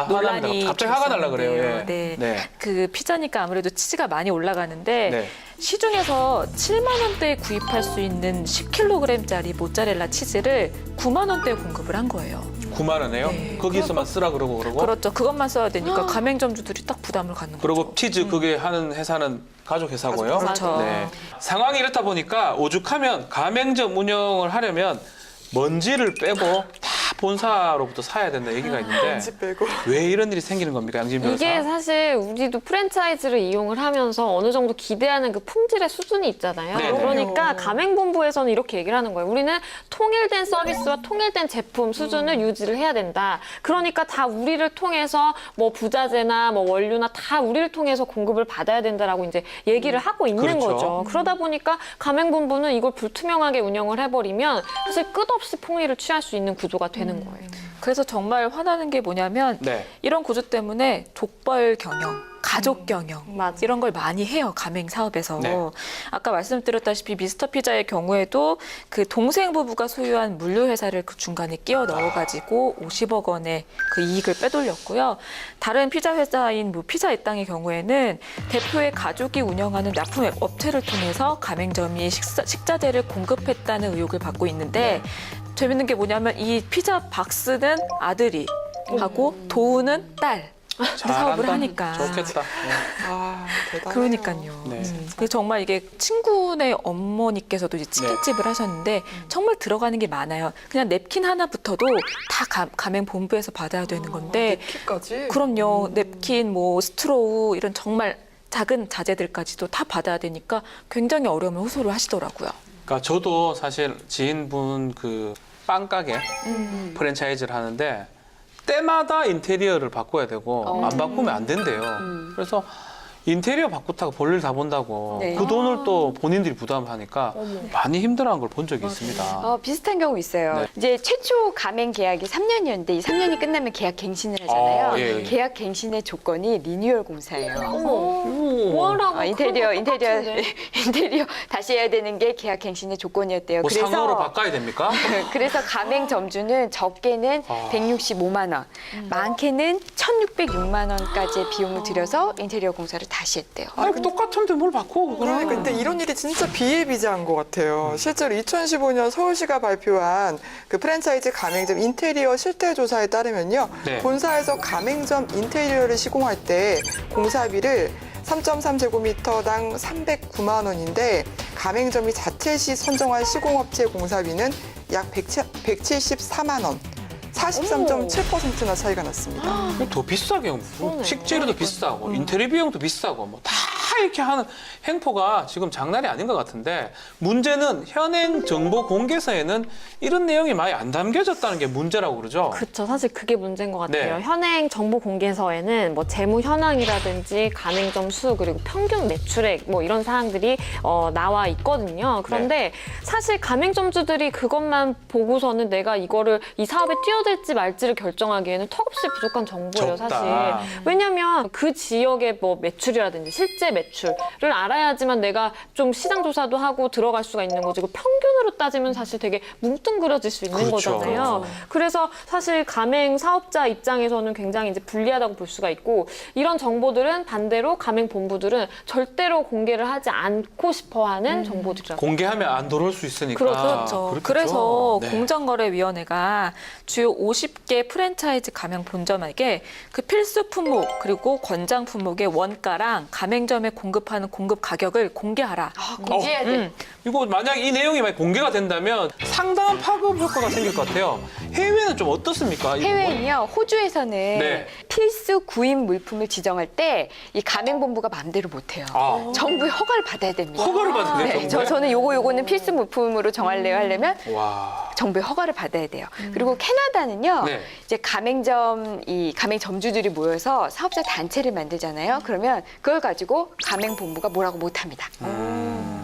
논란이 화납니다. 갑자기 화가 날라 그래요. 있었는데요. 예. 네. 네. 그 피자니까 아무래도 치즈가 많이 올라가는데 네. 시중에서 7만 원대에 구입할 수 있는 10kg짜리 모짜렐라 치즈를 9만 원대에 공급을 한 거예요. 9만 원이에요? 네. 거기서만 쓰라 그러고 그러고. 그렇죠. 그것만 써야 되니까 가맹점주들이 딱 부담을 갖는 거죠. 그리고 치즈 그게 하는 회사는 가족 회사고요. 그렇죠. 네. 상황이 이렇다 보니까 오죽하면 가맹점 운영을 하려면 먼지를 빼고 다 본사로부터 사야 된다 얘기가 있는데 먼지 빼고. 왜 이런 일이 생기는 겁니까, 양진 변호사? 이게 사실 우리도 프랜차이즈를 이용을 하면서 어느 정도 기대하는 그 품질의 수준이 있잖아요. 네네. 그러니까 가맹본부에서는 이렇게 얘기를 하는 거예요. 우리는 통일된 서비스와 통일된 제품 수준을 유지를 해야 된다. 그러니까 다 우리를 통해서 뭐 부자재나 뭐 원료나 다 우리를 통해서 공급을 받아야 된다라고 이제 얘기를 하고 있는 그렇죠. 거죠. 그러다 보니까 가맹본부는 이걸 불투명하게 운영을 해버리면 사실 끝없이 폭리를 취할 수 있는 구조가 되는 거예요. 그래서 정말 화나는 게 뭐냐면 네. 이런 구조 때문에 족벌 경영, 가족 경영 맞아. 이런 걸 많이 해요. 가맹 사업에서. 네. 아까 말씀드렸다시피 미스터 피자의 경우에도 그 동생 부부가 소유한 물류 회사를 그 중간에 끼워 넣어가지고 50억 원의 그 이익을 빼돌렸고요. 다른 피자 회사인 뭐 피자 의 땅의 경우에는 대표의 가족이 운영하는 납품 업체를 통해서 가맹점이 식자재를 공급했다는 의혹을 받고 있는데 재밌는 게 뭐냐면 이 피자 박스는 아들이 하고 도우는 딸. 사업을 잘한다. 하니까. 좋겠다. 네. 아, 대단해요. 그러니까요. 네. 그래서 정말 이게 친구네 어머니께서도 이제 치킨집을 하셨는데 정말 들어가는 게 많아요. 그냥 냅킨 하나부터도 다 가맹 본부에서 받아야 되는 건데 키까지. 그럼요. 냅킨, 뭐 스트로우 이런 정말 작은 자재들까지도 다 받아야 되니까 굉장히 어려움을 호소를 하시더라고요. 그러니까 저도 사실 지인분 그 빵가게 프랜차이즈를 하는데 때마다 인테리어를 바꿔야 되고 안 바꾸면 안 된대요. 그래서 인테리어 바꾸다가 볼일 다 본다고 네. 그 돈을 또 본인들이 부담하니까 많이 힘들어하는 걸 본 적이 있습니다. 비슷한 경우 있어요. 네. 이제 최초 가맹 계약이 3년이었는데 이 3년이 끝나면 계약 갱신을 하잖아요. 아, 예. 계약 갱신의 조건이 리뉴얼 공사예요. 뭐하라고 인테리어 같은데. 인테리어 다시 해야 되는 게 계약 갱신의 조건이었대요. 뭐 상어로 바꿔야 됩니까? 그래서 가맹 점주는 적게는 165만 원, 많게는 1,606만 원까지의 비용을 들여서 인테리어 공사를 다시 했대요. 아니 똑같은데 뭘 바꿔? 그러니까 근데 이런 일이 진짜 비일비재한 것 같아요. 실제로 2015년 서울시가 발표한 그 프랜차이즈 가맹점 인테리어 실태 조사에 따르면요, 네. 본사에서 가맹점 인테리어를 시공할 때 공사비를 3.3제곱미터당 309만 원인데 가맹점이 자체 선정한 시공업체 공사비는 약 174만 원. 43.7%나 차이가 났습니다. 더 비싸게 하고 그러네. 식재료도 비싸고 인테리어 비용도 비싸고 뭐 다 이렇게 하는 행포가 지금 장난이 아닌 것 같은데 문제는 현행 정보 공개서에는 이런 내용이 많이 안 담겨졌다는 게 문제라고 그러죠. 그렇죠. 사실 그게 문제인 것 같아요. 네. 현행 정보 공개서에는 뭐 재무 현황이라든지 가맹점 수 그리고 평균 매출액 뭐 이런 사항들이 나와 있거든요. 그런데 사실 가맹점주들이 그것만 보고서는 내가 이거를 이 사업에 뛰어들지 말지를 결정하기에는 턱없이 부족한 정보예요, 적다. 사실. 왜냐하면 그 지역의 뭐 매출이라든지 실제 매출을 알아야지만 내가 좀 시장 조사도 하고 들어갈 수가 있는 거지. 그 평균으로 따지면 사실 되게 뭉뚱그려질 수 있는 그렇죠. 거잖아요. 그래서 사실 가맹 사업자 입장에서는 굉장히 이제 불리하다고 볼 수가 있고 이런 정보들은 반대로 가맹 본부들은 절대로 공개를 하지 않고 싶어하는 정보들이라고. 공개하면 안 들어올 수 있으니까. 그렇죠. 그렇겠죠. 그래서 네. 공정거래위원회가 주요 50개 프랜차이즈 가맹 본점에게 그 필수 품목 그리고 권장 품목의 원가랑 가맹점에 공급하는 공급 가격을 공개하라. 공개해야 돼. 이거 만약 이 내용이 만약 공개가 된다면 상당한 파급 효과가 생길 것 같아요. 해외는 좀 어떻습니까? 이거 뭐- 해외는요, 호주에서는 네. 필수 구입 물품을 지정할 때 이 가맹본부가 마음대로 못해요. 아, 정부의 허가를 받아야 됩니다. 허가를 받아야 돼요, 네, 정부에? 저는 요거는 필수 물품으로 정할래요 하려면 와. 정부의 허가를 받아야 돼요. 그리고 캐나다는요, 네. 이제 가맹 점주들이 모여서 사업자 단체를 만들잖아요. 그러면 그걸 가지고 가맹본부가 뭐라고 못합니다.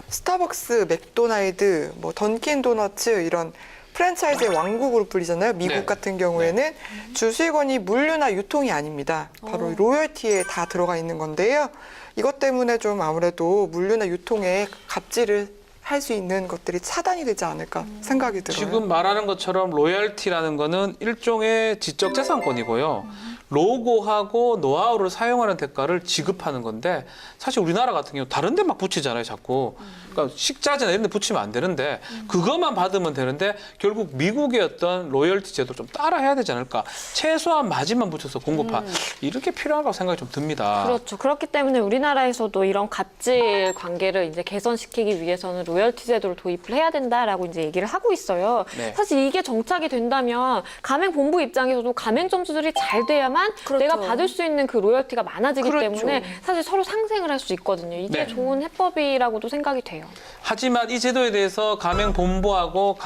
스타벅스, 맥도날드, 뭐 던킨 도너츠 이런 프랜차이즈의 왕국으로 불리잖아요. 미국 네. 같은 경우에는 주수익원이 물류나 유통이 아닙니다. 바로 로열티에 다 들어가 있는 건데요. 이것 때문에 좀 아무래도 물류나 유통에 갑질을 할 수 있는 것들이 차단이 되지 않을까 생각이 들어요. 지금 말하는 것처럼 로열티라는 거는 일종의 지적재산권이고요. 로고하고 노하우를 사용하는 대가를 지급하는 건데 사실 우리나라 같은 경우 다른 데 막 붙이잖아요, 자꾸. 그러니까 식자재나 이런 데 붙이면 안 되는데 그것만 받으면 되는데 결국 미국의 어떤 로열티 제도 좀 따라 해야 되지 않을까. 최소한 마진만 붙여서 공급한 이렇게 필요하다고 생각이 좀 듭니다. 그렇죠. 그렇기 때문에 우리나라에서도 이런 갑질 관계를 이제 개선시키기 위해서는 로열티 제도를 도입을 해야 된다라고 이제 얘기를 하고 있어요. 네. 사실 이게 정착이 된다면 가맹본부 입장에서도 가맹점주들이 잘 돼야만 그렇죠. 내가 받을 수 있는 그 로열티가 많아지기 그렇죠. 때문에 사실 서로 상생을 할 수 있거든요. 이게 네. 좋은 해법이라고도 생각이 돼요. 하지만 이 제도에 대해서 가맹본부하고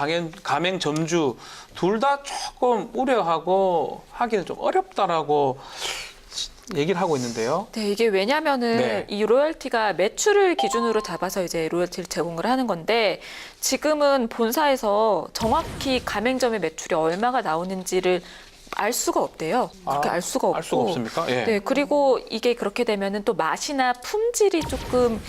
가맹점주 둘 다 조금 우려하고 하기는 좀 어렵다라고 얘기를 하고 있는데요. 네, 이게 왜냐면은 네. 이 로열티가 매출을 기준으로 잡아서 이제 로열티를 제공을 하는 건데 지금은 본사에서 정확히 가맹점의 매출이 얼마가 나오는지를 알 수가 없대요. 그렇게 알 수가 없고. 알 수가 없습니까? 예. 네, 그리고 이게 그렇게 되면은 또 맛이나 품질이 조금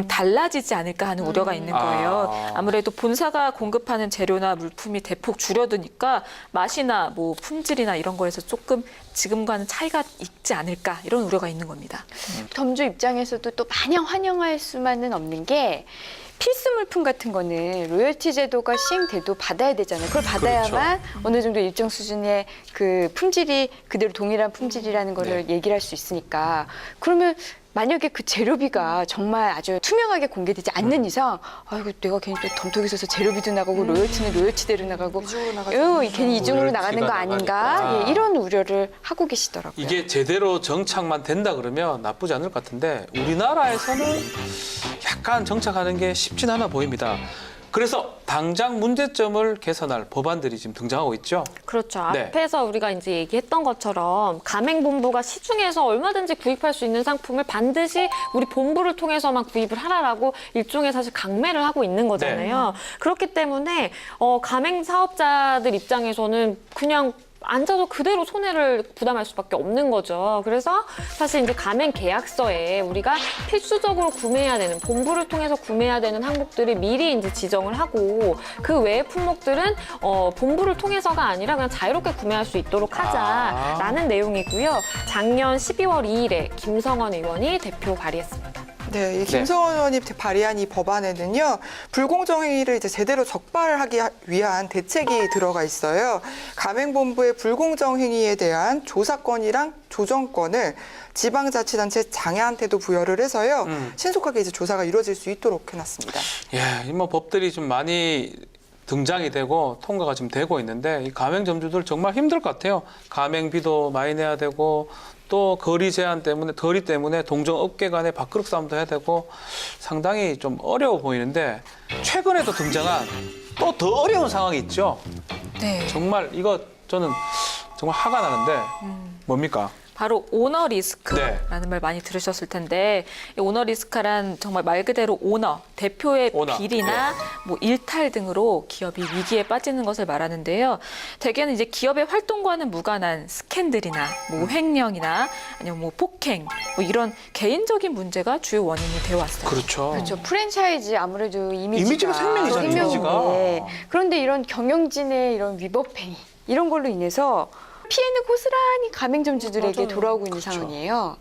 달라지지 않을까 하는 우려가 있는 거예요. 아무래도 본사가 공급하는 재료나 물품이 대폭 줄어드니까 맛이나 뭐 품질이나 이런 거에서 조금 지금과는 차이가 있지 않을까 이런 우려가 있는 겁니다. 점주 입장에서도 또 마냥 환영할 수만은 없는 게 필수 물품 같은 거는 로열티 제도가 시행돼도 받아야 되잖아요. 그걸 받아야만 어느 정도 일정 수준의 그 품질이 그대로 동일한 품질이라는 거를 얘기를 할 수 있으니까 그러면 만약에 그 재료비가 정말 아주 투명하게 공개되지 않는 이상 아이고 내가 괜히 또 덤터기 써서 재료비도 나가고 로열티는 로열티대로 나가고 이중으로 나가죠. 괜히 이중으로 나가는 거 로열티가 아닌가 나가니까. 예, 이런 우려를 하고 계시더라고요. 이게 제대로 정착만 된다 그러면 나쁘지 않을 것 같은데 우리나라에서는 약간 정착하는 게 쉽진 않아 보입니다. 그래서 당장 문제점을 개선할 법안들이 지금 등장하고 있죠. 그렇죠. 네. 앞에서 우리가 이제 얘기했던 것처럼 가맹본부가 시중에서 얼마든지 구입할 수 있는 상품을 반드시 우리 본부를 통해서만 구입을 하라라고 일종의 사실 강매를 하고 있는 거잖아요. 그렇기 때문에 가맹 사업자들 입장에서는 그냥 앉아서 그대로 손해를 부담할 수밖에 없는 거죠. 그래서 사실 이제 가맹 계약서에 우리가 필수적으로 구매해야 되는 본부를 통해서 구매해야 되는 항목들을 미리 이제 지정을 하고 그 외의 품목들은 본부를 통해서가 아니라 그냥 자유롭게 구매할 수 있도록 하자라는 내용이고요. 작년 12월 2일에 김성원 의원이 대표 발의했습니다. 네, 이 김성원 의원이 발의한 이 법안에는요, 불공정 행위를 이제 제대로 적발하기 위한 대책이 들어가 있어요. 가맹본부의 불공정 행위에 대한 조사권이랑 조정권을 지방자치단체 장애한테도 부여를 해서요, 신속하게 이제 조사가 이루어질 수 있도록 해놨습니다. 예, 뭐 법들이 좀 많이 등장이 되고 통과가 지금 되고 있는데 이 가맹점주들 정말 힘들 것 같아요. 가맹비도 많이 내야 되고 또 거리 제한 때문에 동종 업계 간의 밥그릇 싸움도 해야 되고 상당히 좀 어려워 보이는데 최근에 또 등장한 또 더 어려운 상황이 있죠. 네. 정말 이거 저는 정말 화가 나는데 뭡니까? 바로 오너 리스크라는 말 많이 들으셨을 텐데 이 오너 리스크란 정말 말 그대로 오너, 대표의 오너. 비리나 뭐 일탈 등으로 기업이 위기에 빠지는 것을 말하는데요. 대개는 이제 기업의 활동과는 무관한 스캔들이나 뭐 횡령이나 아니면 뭐 폭행 뭐 이런 개인적인 문제가 주요 원인이 되어 왔어요. 그렇죠. 그렇죠. 프랜차이즈 아무래도 이미지가 생명이잖아요, 이미지가. 생명인데 그런데 이런 경영진의 이런 위법행위 이런 걸로 인해서 피해는 고스란히 가맹점주들에게 돌아오고 있는 상황이에요.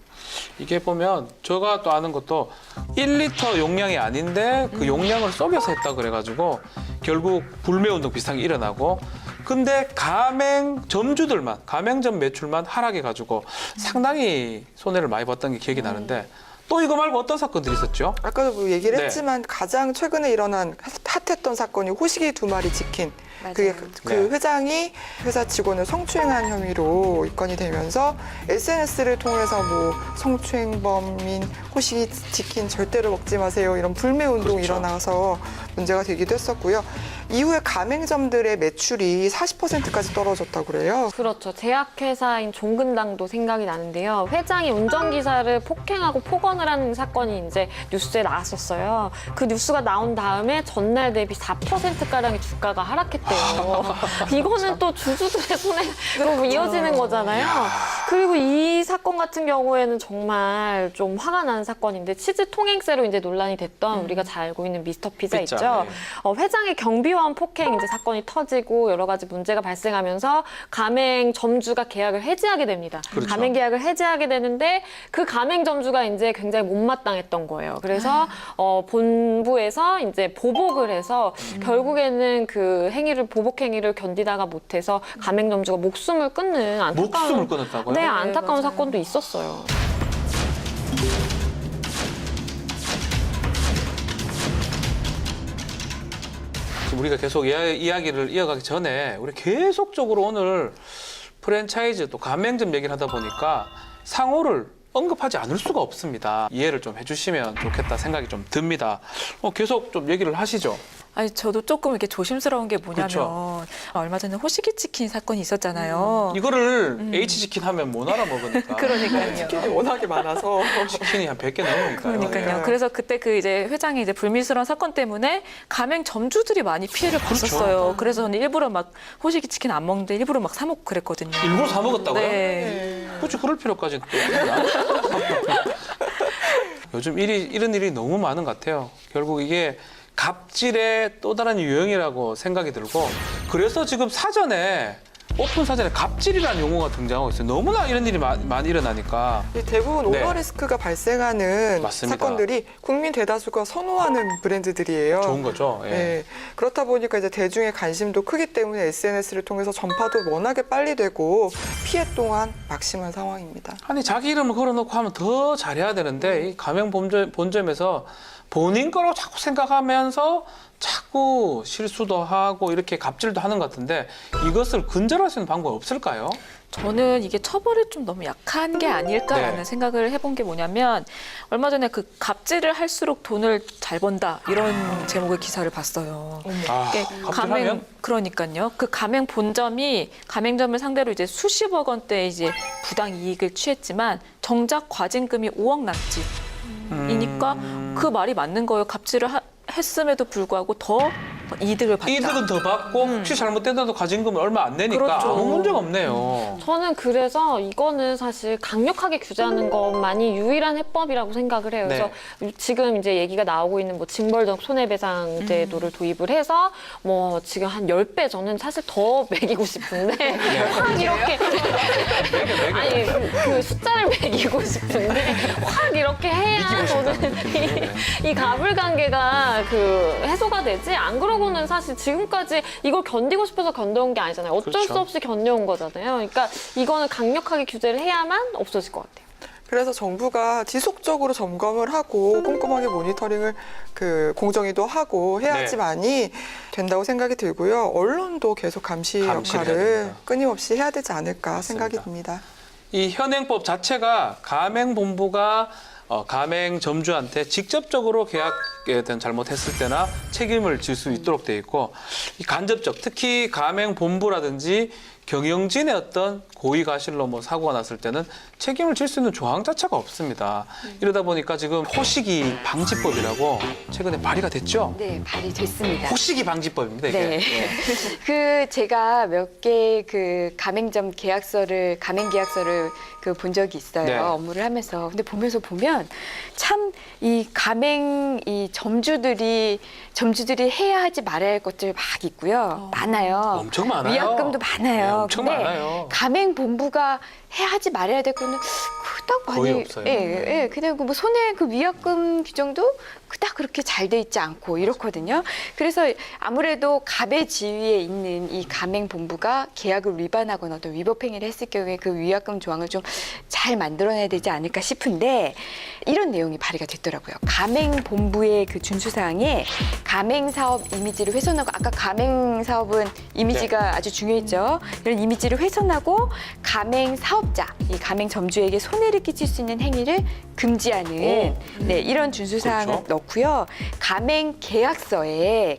이게 보면 제가 또 아는 것도 1리터 용량이 아닌데 그 용량을 속여서 했다 그래가지고 결국 불매운동 비슷한 게 일어나고 근데 가맹점주들만 가맹점 매출만 하락해가지고 상당히 손해를 많이 봤던 게 기억이 나는데 또 이거 말고 어떤 사건들이 있었죠? 아까도 뭐 얘기를 네. 했지만 가장 최근에 일어난 핫했던 사건이 호식이 2마리 치킨. 그게 그 네. 회장이 회사 직원을 성추행한 혐의로 입건이 되면서 SNS를 통해서 뭐 성추행범인 호식이 치킨 절대로 먹지 마세요 이런 불매 운동이 그렇죠. 일어나서 문제가 되기도 했었고요. 이후에 가맹점들의 매출이 40%까지 떨어졌다고 그래요. 그렇죠. 제약회사인 종근당도 생각이 나는데요. 회장이 운전기사를 폭행하고 폭언을 하는 사건이 이제 뉴스에 나왔었어요. 그 뉴스가 나온 다음에 전날 대비 4%가량의 주가가 하락했대요. 이거는 또 주주들의 손해로 이어지는 거잖아요. 그리고 이 사건 같은 경우에는 정말 좀 화가 나는 사건인데 치즈 통행세로 이제 논란이 됐던 우리가 잘 알고 있는 미스터 피자 피자, 있죠. 네. 회장의 경비와 성희롱 폭행 이제 사건이 터지고 여러 가지 문제가 발생하면서 가맹점주가 계약을 해지하게 됩니다. 그렇죠. 가맹 계약을 해지하게 되는데 그 가맹점주가 이제 굉장히 못마땅했던 거예요. 그래서 본부에서 이제 보복을 해서 결국에는 그 행위를 보복 행위를 견디다가 못해서 가맹점주가 목숨을 끊는 안타까운 목숨을 끊었다고요? 네, 안타까운 맞아요. 사건도 있었어요. 지금 우리가 계속 이야기를 이어가기 전에 우리 계속적으로 오늘 프랜차이즈 또 가맹점 얘기를 하다 보니까 상호를 언급하지 않을 수가 없습니다. 이해를 좀 해주시면 좋겠다 생각이 좀 듭니다. 계속 좀 얘기를 하시죠. 아니 저도 조금 이렇게 조심스러운 게 뭐냐면 그렇죠. 얼마 전에 호식이 치킨 사건이 있었잖아요. 이거를 H치킨 하면 못 알아먹으니까. 그러니까요. 치킨이 워낙에 많아서 치킨이 한 100개 넘으니까요. 그러니까요. 네. 그래서 그때 그 이제 회장이 이제 불미스러운 사건 때문에 가맹점주들이 많이 피해를 그렇죠. 봤었어요. 그래서 저는 일부러 막 호식이 치킨 안 먹는데 일부러 막 사 먹고 그랬거든요. 일부러 사 먹었다고요? 네. 굳이 그럴 필요까지는 또 없나? 요즘 이런 일이 너무 많은 것 같아요. 결국 이게 갑질의 또 다른 유형이라고 생각이 들고 그래서 지금 오픈 사전에 갑질이라는 용어가 등장하고 있어요. 너무나 이런 일이 많이 일어나니까. 이 대부분 네. 오버리스크가 발생하는 맞습니다. 사건들이 국민 대다수가 선호하는 브랜드들이에요. 좋은 거죠. 예. 네. 그렇다 보니까 이제 대중의 관심도 크기 때문에 SNS를 통해서 전파도 워낙에 빨리 되고 피해 또한 막심한 상황입니다. 아니 자기 이름을 걸어놓고 하면 더 잘해야 되는데 이 가맹 본점에서 본인 거라고 자꾸 생각하면서 자꾸 실수도 하고 이렇게 갑질도 하는 것 같은데 이것을 근절할 수 있는 방법이 없을까요? 저는 이게 처벌이 좀 너무 약한 게 아닐까라는 네. 생각을 해본 게 뭐냐면 얼마 전에 그 갑질을 할수록 돈을 잘 번다 이런 제목의 기사를 봤어요. 아, 이게 갑질하면? 그러니까요. 그 가맹 본점이 가맹점을 상대로 이제 수십억 원대 이제 부당 이익을 취했지만 정작 과징금이 5억 낙지이니까 그 말이 맞는 거예요. 갑질을 했음에도 불구하고 더 이득을 받다. 이득은 더 받고 혹시 잘못된다도 가진금을 얼마 안 내니까 그렇죠. 아무 문제가 없네요. 저는 그래서 이거는 사실 강력하게 규제하는 것만이 유일한 해법이라고 생각을 해요. 그래서 지금 이제 얘기가 나오고 있는 뭐 징벌적 손해배상 제도를 도입을 해서 뭐 지금 한 10배 저는 사실 더 매기고 싶은데 확 이렇게 아니 그 숫자를 매기고 싶은데 확 이렇게 해야 저는 이 가불관계가 그 해소가 되지 안 그러고는 사실 지금까지 이걸 견디고 싶어서 견뎌온 게 아니잖아요. 어쩔 그렇죠. 수 없이 견뎌온 거잖아요. 그러니까 이거는 강력하게 규제를 해야만 없어질 것 같아요. 그래서 정부가 지속적으로 점검을 하고 꼼꼼하게 모니터링을 공정위도 하고 해야지만이 된다고 생각이 들고요. 언론도 계속 감시 감시를 해야 역할을 됩니다. 끊임없이 해야 되지 않을까 맞습니다. 생각이 듭니다. 이 현행법 자체가 가맹본부가 가맹점주한테 직접적으로 계약에 대한 잘못했을 때나 책임을 질 수 있도록 돼 있고 이 간접적 특히 가맹본부라든지 경영진의 어떤 고의가실로 뭐 사고가 났을 때는 책임을 질 수 있는 조항 자체가 없습니다. 이러다 보니까 지금 호식이 방지법이라고 최근에 발의가 됐죠? 네, 발의됐습니다. 호식이 방지법입니다, 이게. 네. 예. 그 제가 몇 개 그 가맹점 가맹 계약서를 본 적이 있어요. 네. 업무를 하면서. 근데 보면 참 이 가맹 이 점주들이 해야 하지 말아야 할 것들 막 있고요. 많아요. 엄청 많아요. 위약금도 많아요. 네, 엄청 근데 많아요. 가맹 본부가 해야 하지 말아야 될 거는 그닥 많이 거의 없어요. 예. 그냥 뭐 손해 그 위약금 규정도 그닥 그렇게 잘 돼 있지 않고 이렇거든요. 그래서 아무래도 갑의 지위에 있는 이 가맹 본부가 계약을 위반하거나 어떤 위법 행위를 했을 경우에 그 위약금 조항을 좀 잘 만들어내야 되지 않을까 싶은데 이런 내용이 발의가 됐더라고요. 가맹 본부의 그 준수 사항에 가맹 사업 이미지를 훼손하고 아까 가맹 사업은 이미지가 아주 중요했죠. 이런 이미지를 훼손하고 가맹 사업자, 이 가맹 점주에게 손해를 끼칠 수 있는 행위를 금지하는 네, 이런 준수 사항을 그렇죠. 넣고요. 가맹 계약서에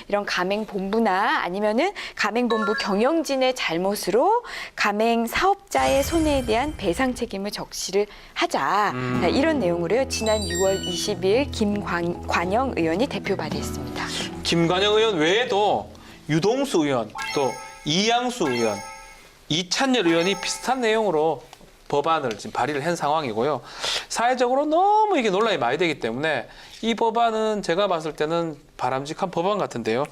이런 가맹 본부나 아니면은 가맹 본부 경영진의 잘못으로 가맹 사업자의 손해에 대한 배상 책임을 적시를 하자. 네, 이런 내용으로요. 지난 6월 20일 김관영 의원이 대표 발의했습니다. 김관영 의원 외에도 유동수 의원, 또 이양수 의원, 이찬열 의원이 비슷한 내용으로 법안을 지금 발의를 한 상황이고요. 사회적으로 너무 이게 논란이 많이 되기 때문에 이 법안은 제가 봤을 때는 바람직한 법안 같은데요.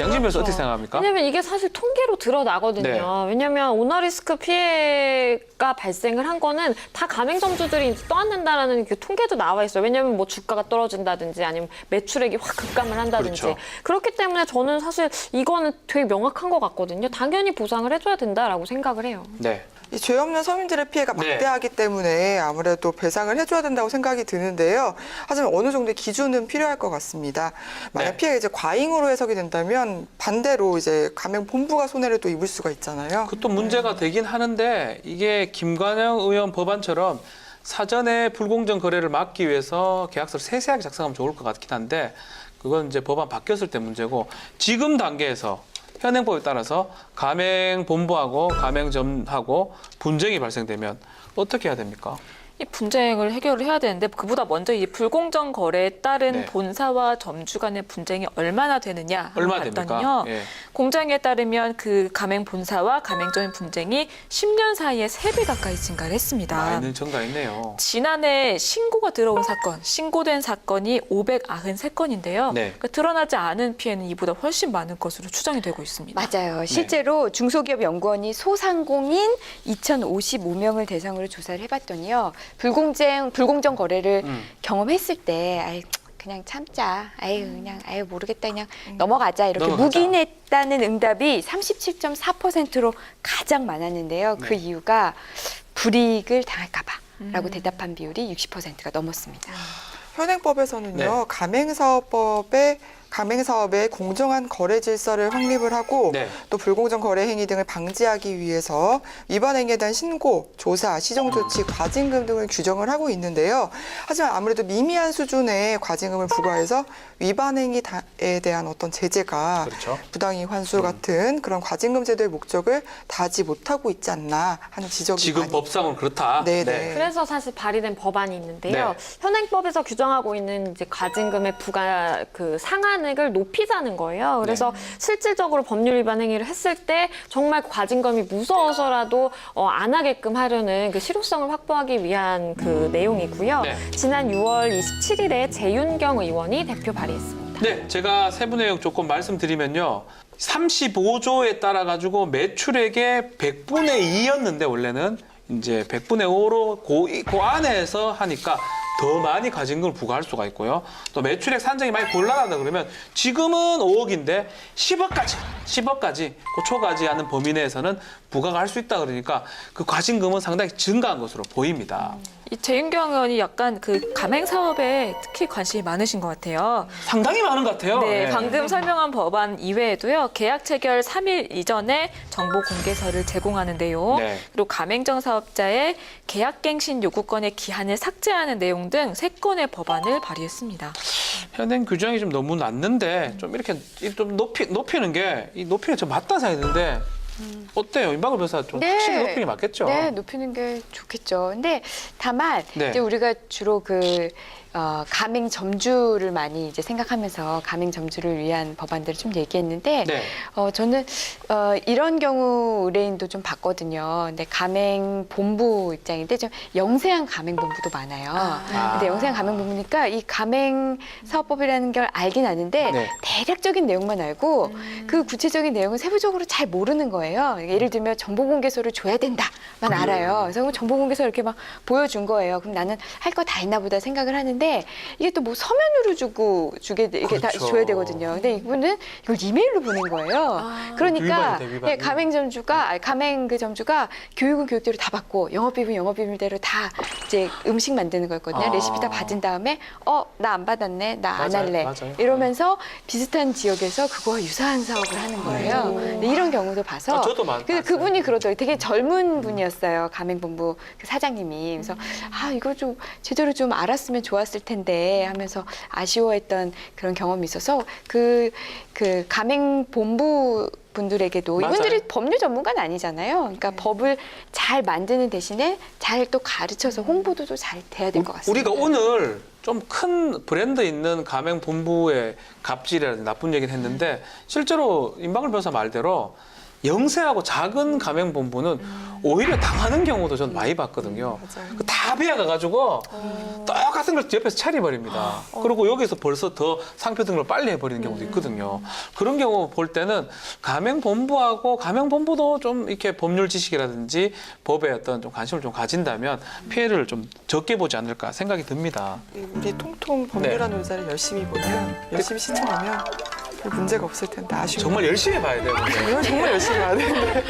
양진 변호사 어떻게 생각합니까? 왜냐면 이게 사실 통계로 드러나거든요. 네. 왜냐면 오너리스크 피해가 발생을 한 거는 다 가맹점주들이 이제 떠안는다라는 그 통계도 나와 있어요. 왜냐면 뭐 주가가 떨어진다든지 아니면 매출액이 확 급감을 한다든지. 그렇죠. 그렇기 때문에 저는 사실 이거는 되게 명확한 것 같거든요. 당연히 보상을 해줘야 된다라고 생각을 해요. 네. 이 죄 없는 서민들의 피해가 네. 막대하기 때문에 아무래도 배상을 해줘야 된다고 생각이 드는데요. 하지만 어느 정도의 기준은 필요할 것 같습니다. 만약 네. 피해가 이제 과잉으로 해석이 된다면 반대로 이제 가맹본부가 손해를 또 입을 수가 있잖아요. 그것도 문제가 되긴 하는데 이게 김관영 의원 법안처럼 사전에 불공정 거래를 막기 위해서 계약서를 세세하게 작성하면 좋을 것 같긴 한데 그건 이제 법안 바뀌었을 때 문제고 지금 단계에서 현행법에 따라서 가맹본부하고 가맹점하고 분쟁이 발생되면 어떻게 해야 됩니까? 이 분쟁을 해결을 해야 되는데 그보다 먼저 이 불공정 거래에 따른 네. 본사와 점주 간의 분쟁이 얼마나 되느냐 얼마 봤더니요. 됩니까? 예. 공장에 따르면 그 가맹 본사와 가맹점의 분쟁이 10년 사이에 3배 가까이 증가를 했습니다. 많이는 증가했네요. 지난해 신고가 들어온 사건, 신고된 사건이 593건인데요. 네. 그러니까 드러나지 않은 피해는 이보다 훨씬 많은 것으로 추정이 되고 있습니다. 맞아요. 실제로 중소기업연구원이 소상공인 2,055명을 대상으로 조사를 해봤더니요. 불공정 거래를 경험했을 때, 아이, 그냥 참자. 아유, 그냥, 아유, 모르겠다. 그냥 넘어가자. 이렇게 넘어가자. 묵인했다는 응답이 37.4%로 가장 많았는데요. 그 네. 이유가 불이익을 당할까봐 라고 대답한 비율이 60%가 넘었습니다. 현행법에서는요, 네. 가맹사업의 공정한 거래 질서를 확립을 하고 네. 또 불공정 거래 행위 등을 방지하기 위해서 위반 행위에 대한 신고, 조사, 시정 조치, 과징금 등을 규정을 하고 있는데요. 하지만 아무래도 미미한 수준의 과징금을 부과해서 위반 행위에 대한 어떤 제재가 그렇죠. 부당이익 환수 같은 그런 과징금 제도의 목적을 다하지 못하고 있지 않나 하는 지적이 지금 많이 법상은 그렇다. 네네. 그래서 사실 발의된 법안이 있는데요. 네. 현행법에서 규정하고 있는 이제 과징금의 부과 그 상한액을 높이자는 거예요. 그래서 실질적으로 법률 위반 행위를 했을 때 정말 과징금이 무서워서라도 안 하게끔 하려는 그 실효성을 확보하기 위한 그 내용이고요. 네. 지난 6월 27일에 재윤경 의원이 대표 발의했습니다. 네, 제가 세부 내용 조금 말씀드리면요. 35조에 따라 가지고 매출액의 100분의 2였는데 원래는 이제 100분의 5로 그 안에서 하니까 더 많이 과징금을 부과할 수가 있고요. 또 매출액 산정이 많이 곤란하다 그러면 지금은 5억인데 10억까지 그 초과하지 않은 범위 내에서는 부과가 할 수 있다 그러니까 그 과징금은 상당히 증가한 것으로 보입니다. 이 재윤경 의원이 약간 그 가맹 사업에 특히 관심이 많으신 것 같아요. 상당히 많은 것 같아요. 네, 네. 방금 설명한 법안 이외에도요. 계약 체결 3일 이전에 정보 공개서를 제공하는 내용, 네. 그리고 가맹점 사업자의 계약갱신 요구권의 기한을 삭제하는 내용 등 3건의 법안을 발의했습니다. 현행 규정이 좀 너무 낮는데 좀 이렇게 좀 높이는 게 좀 맞다 생각했는데 어때요? 임박을 변호사 좀 네. 확실히 높이는 게 맞겠죠? 네, 높이는 게 좋겠죠. 근데 다만 네. 이제 우리가 주로 가맹 점주를 많이 이제 생각하면서 가맹 점주를 위한 법안들을 좀 얘기했는데 네. 저는 이런 경우 의뢰인도 좀 봤거든요. 근데 가맹 본부 입장인데 좀 영세한 가맹 본부도 많아요. 근데 영세한 가맹 본부니까 이 가맹 사업법이라는 걸 알긴 아는데 네. 대략적인 내용만 알고 그 구체적인 내용은 세부적으로 잘 모르는 거예요. 예를 들면 정보공개서를 줘야 된다만 알아요. 그래서 정보공개서 이렇게 막 보여준 거예요. 그럼 나는 할 거 다 있나 보다 생각을 하는데 이게 또 뭐 서면으로 이렇게 그렇죠. 다 줘야 되거든요. 근데 이분은 이걸 이메일로 보낸 거예요. 그러니까 위반이다, 위반. 네, 가맹 그 점주가 교육은 교육대로 다 받고 영업비밀 영업비밀대로 다 이제 음식 만드는 거였거든요. 레시피 다 받은 다음에 나 안 받았네, 나 안 맞아요, 할래 맞아요. 이러면서 비슷한 지역에서 그거와 유사한 사업을 하는 거예요. 근데 이런 경우도 봐서 저도 봤어요. 그분이 그러더라고요. 되게 젊은 분이었어요. 가맹본부 그 사장님이. 그래서 이거 좀 제대로 좀 알았으면 좋았을 텐데 하면서 아쉬워했던 그런 경험이 있어서 그 가맹본부 분들에게도 맞아요. 이분들이 법률 전문가는 아니잖아요. 그러니까 법을 잘 만드는 대신에 잘 또 가르쳐서 홍보도 좀 잘 돼야 될 것 같습니다. 우리가 오늘 좀 큰 브랜드 있는 가맹 본부의 갑질이라든지 나쁜 얘기를 했는데 실제로 임박을 변호사 말대로 영세하고 작은 가맹본부는 오히려 당하는 경우도 저는 많이 봤거든요. 맞아요. 다 배워가가지고 똑같은 걸 옆에서 차려버립니다. 그리고 여기서 벌써 더 상표 등록을 빨리 해버리는 경우도 있거든요. 그런 경우 볼 때는 가맹본부하고 가맹본부도 좀 이렇게 법률 지식이라든지 법에 어떤 좀 관심을 좀 가진다면 피해를 좀 적게 보지 않을까 생각이 듭니다. 우리 통통 법률안 논사를 열심히 보면, 열심히 시청하면 별 문제가 없을 텐데 아쉬운 정말 열심히 봐야 돼요. 근데. 이건 정말 열심히 해야 되는데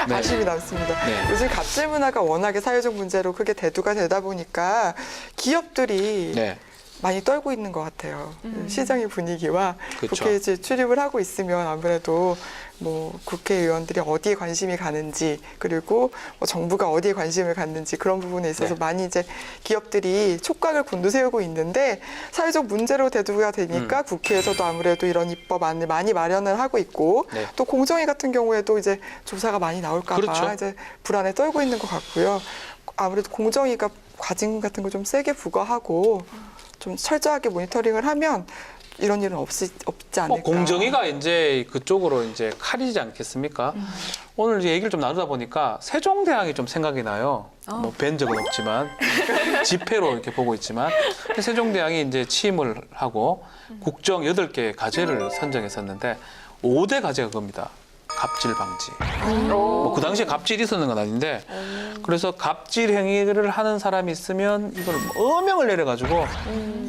네. 아쉬움이 남습니다. 네. 요즘 갑질 문화가 워낙에 사회적 문제로 크게 대두가 되다 보니까 기업들이 네. 많이 떨고 있는 것 같아요. 시장의 분위기와 그쵸. 국회에 이제 출입을 하고 있으면 아무래도 뭐 국회의원들이 어디에 관심이 가는지 그리고 뭐 정부가 어디에 관심을 갖는지 그런 부분에 있어서 네. 많이 이제 기업들이 촉각을 곤두세우고 있는데 사회적 문제로 대두가 되니까 국회에서도 아무래도 이런 입법안을 많이 마련을 하고 있고 네. 또 공정위 같은 경우에도 이제 조사가 많이 나올까 봐 그렇죠. 이제 불안에 떨고 있는 것 같고요. 아무래도 공정위가 과징금 같은 거 좀 세게 부과하고 좀 철저하게 모니터링을 하면 이런 일은 없지 않을까. 공정위가 이제 그쪽으로 이제 칼이지 않겠습니까? 오늘 이제 얘기를 좀 나누다 보니까 세종대왕이 좀 생각이 나요. 뭐 뵌 적은 없지만 지폐로 이렇게 보고 있지만 세종대왕이 이제 취임을 하고 국정 8개 과제를 선정했었는데 5대 과제가 그겁니다. 갑질 방지. 뭐 그 당시에 갑질이 있었는 건 아닌데 그래서 갑질 행위를 하는 사람이 있으면 이걸 어명을 내려가지고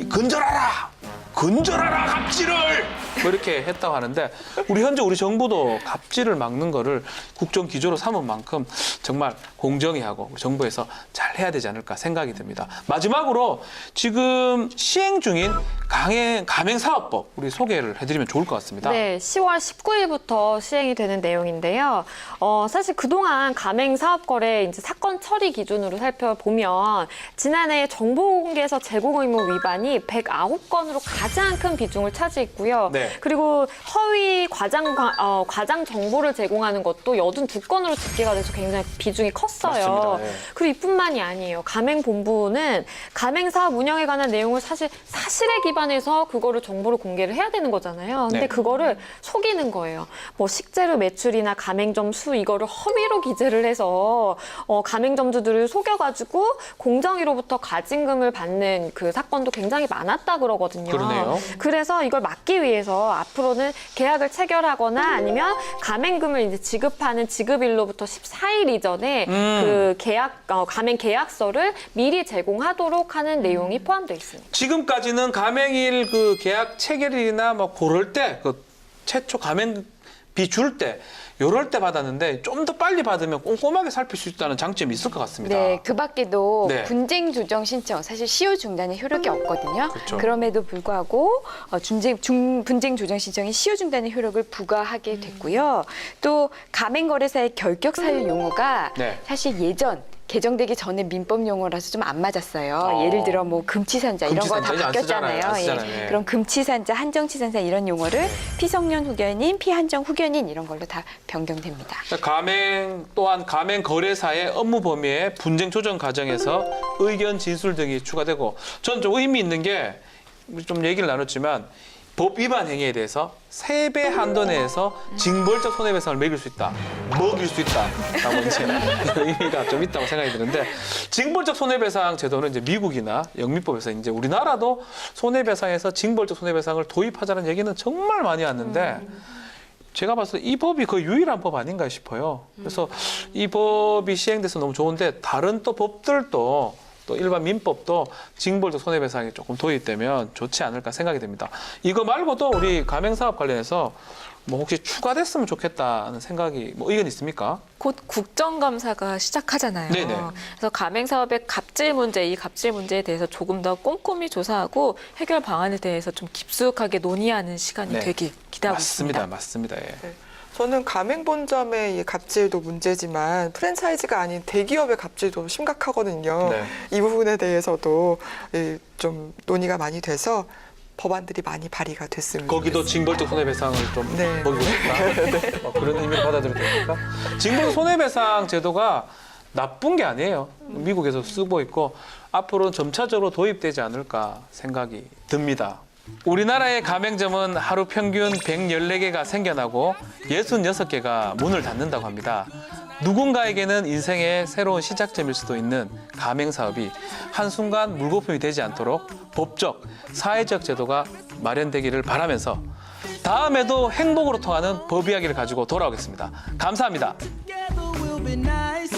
근절하라! 근절하라 갑질을! 뭐 이렇게 했다고 하는데 우리 현재 우리 정부도 갑질을 막는 거를 국정 기조로 삼은 만큼 정말 공정히 하고 정부에서 잘 해야 되지 않을까 생각이 듭니다. 마지막으로 지금 시행 중인 가맹사업법 우리 소개를 해드리면 좋을 것 같습니다. 네, 10월 19일부터 시행이 되는 내용인데요. 사실 그동안 가맹사업거래 이제 사건 처리 기준으로 살펴보면 지난해 정보공개에서 제공 의무 위반이 109건으로 가장 큰 비중을 차지했고요. 네. 그리고 허위 과장 정보를 제공하는 것도 82건으로 집계가 돼서 굉장히 비중이 컸어요. 맞습니다. 네. 그리고 이뿐만이 아니에요. 가맹본부는 가맹사업 운영에 관한 내용을 사실에 기반해서 그거를 정보를 공개를 해야 되는 거잖아요. 근데 네. 그거를 속이는 거예요. 뭐 식재료 매출이나 가맹점 수 이거를 허위로 기재를 해서 가맹점주들을 속여가지고 공정위로부터 과징금을 받는 그 사건도 굉장히 많았다 그러거든요. 그러네요. 그래서 이걸 막기 위해서 앞으로는 계약을 체결하거나 아니면 가맹금을 이제 지급하는 지급일로부터 14일 이전에 그 가맹 계약서를 미리 제공하도록 하는 내용이 포함되어 있습니다. 지금까지는 가맹일 그 계약 체결일이나 뭐 그럴 때 그 최초 가맹비 줄 때 요럴 때 받았는데 좀 더 빨리 받으면 꼼꼼하게 살필 수 있다는 장점이 있을 것 같습니다. 네, 그 밖에도 네. 분쟁 조정 신청 사실 시효 중단의 효력이 없거든요. 그렇죠. 그럼에도 불구하고 분쟁 조정 신청이 시효 중단의 효력을 부과하게 됐고요. 또 가맹거래사의 결격 사유 용어가 네. 사실 예전 개정되기 전에 민법 용어라서 좀 안 맞았어요. 예를 들어 뭐 금치산자 이런 거 다 금치산자 이제 안 쓰잖아요. 바뀌었잖아요. 안 쓰잖아요. 예. 그럼 금치산자, 한정치산자 이런 용어를 피성년 후견인, 피한정 후견인 이런 걸로 다 변경됩니다. 가맹 또한 가맹 거래사의 업무 범위에 분쟁 조정 과정에서 의견 진술 등이 추가되고 저는 좀 의미 있는 게 우리 좀 얘기를 나눴지만 법 위반 행위에 대해서 3배 한도 내에서 징벌적 손해배상을 먹일 수 있다. 먹일 수 있다라고 이제 의미가 좀 있다고 생각이 드는데 징벌적 손해배상 제도는 이제 미국이나 영미법에서 이제 우리나라도 손해배상에서 징벌적 손해배상을 도입하자는 얘기는 정말 많이 왔는데 제가 봤을 때 이 법이 거의 유일한 법 아닌가 싶어요. 그래서 이 법이 시행돼서 너무 좋은데 다른 또 법들도 또 일반 민법도 징벌적 손해배상이 조금 도입되면 좋지 않을까 생각이 됩니다. 이거 말고도 우리 가맹사업 관련해서 뭐 혹시 추가됐으면 좋겠다는 생각이 뭐 의견 있습니까? 곧 국정감사가 시작하잖아요. 네네. 그래서 가맹사업의 갑질 문제, 이 갑질 문제에 대해서 조금 더 꼼꼼히 조사하고 해결 방안에 대해서 좀 깊숙하게 논의하는 시간이 네. 되길 기대하고 있습니다. 맞습니다. 예. 네. 저는 가맹본점의 이 갑질도 문제지만 프랜차이즈가 아닌 대기업의 갑질도 심각하거든요. 네. 이 부분에 대해서도 좀 논의가 많이 돼서 법안들이 많이 발의가 됐습니다. 거기도 징벌적 손해배상을 좀 네. 먹이고 싶다. 뭐 그런 의미를 받아들여도 됩니까? 징벌적 손해배상 제도가 나쁜 게 아니에요. 미국에서 쓰고 있고 앞으로는 점차적으로 도입되지 않을까 생각이 듭니다. 우리나라의 가맹점은 하루 평균 114개가 생겨나고 66개가 문을 닫는다고 합니다. 누군가에게는 인생의 새로운 시작점일 수도 있는 가맹 사업이 한순간 물거품이 되지 않도록 법적, 사회적 제도가 마련되기를 바라면서 다음에도 행복으로 통하는 법 이야기를 가지고 돌아오겠습니다. 감사합니다. Together we'll be nice.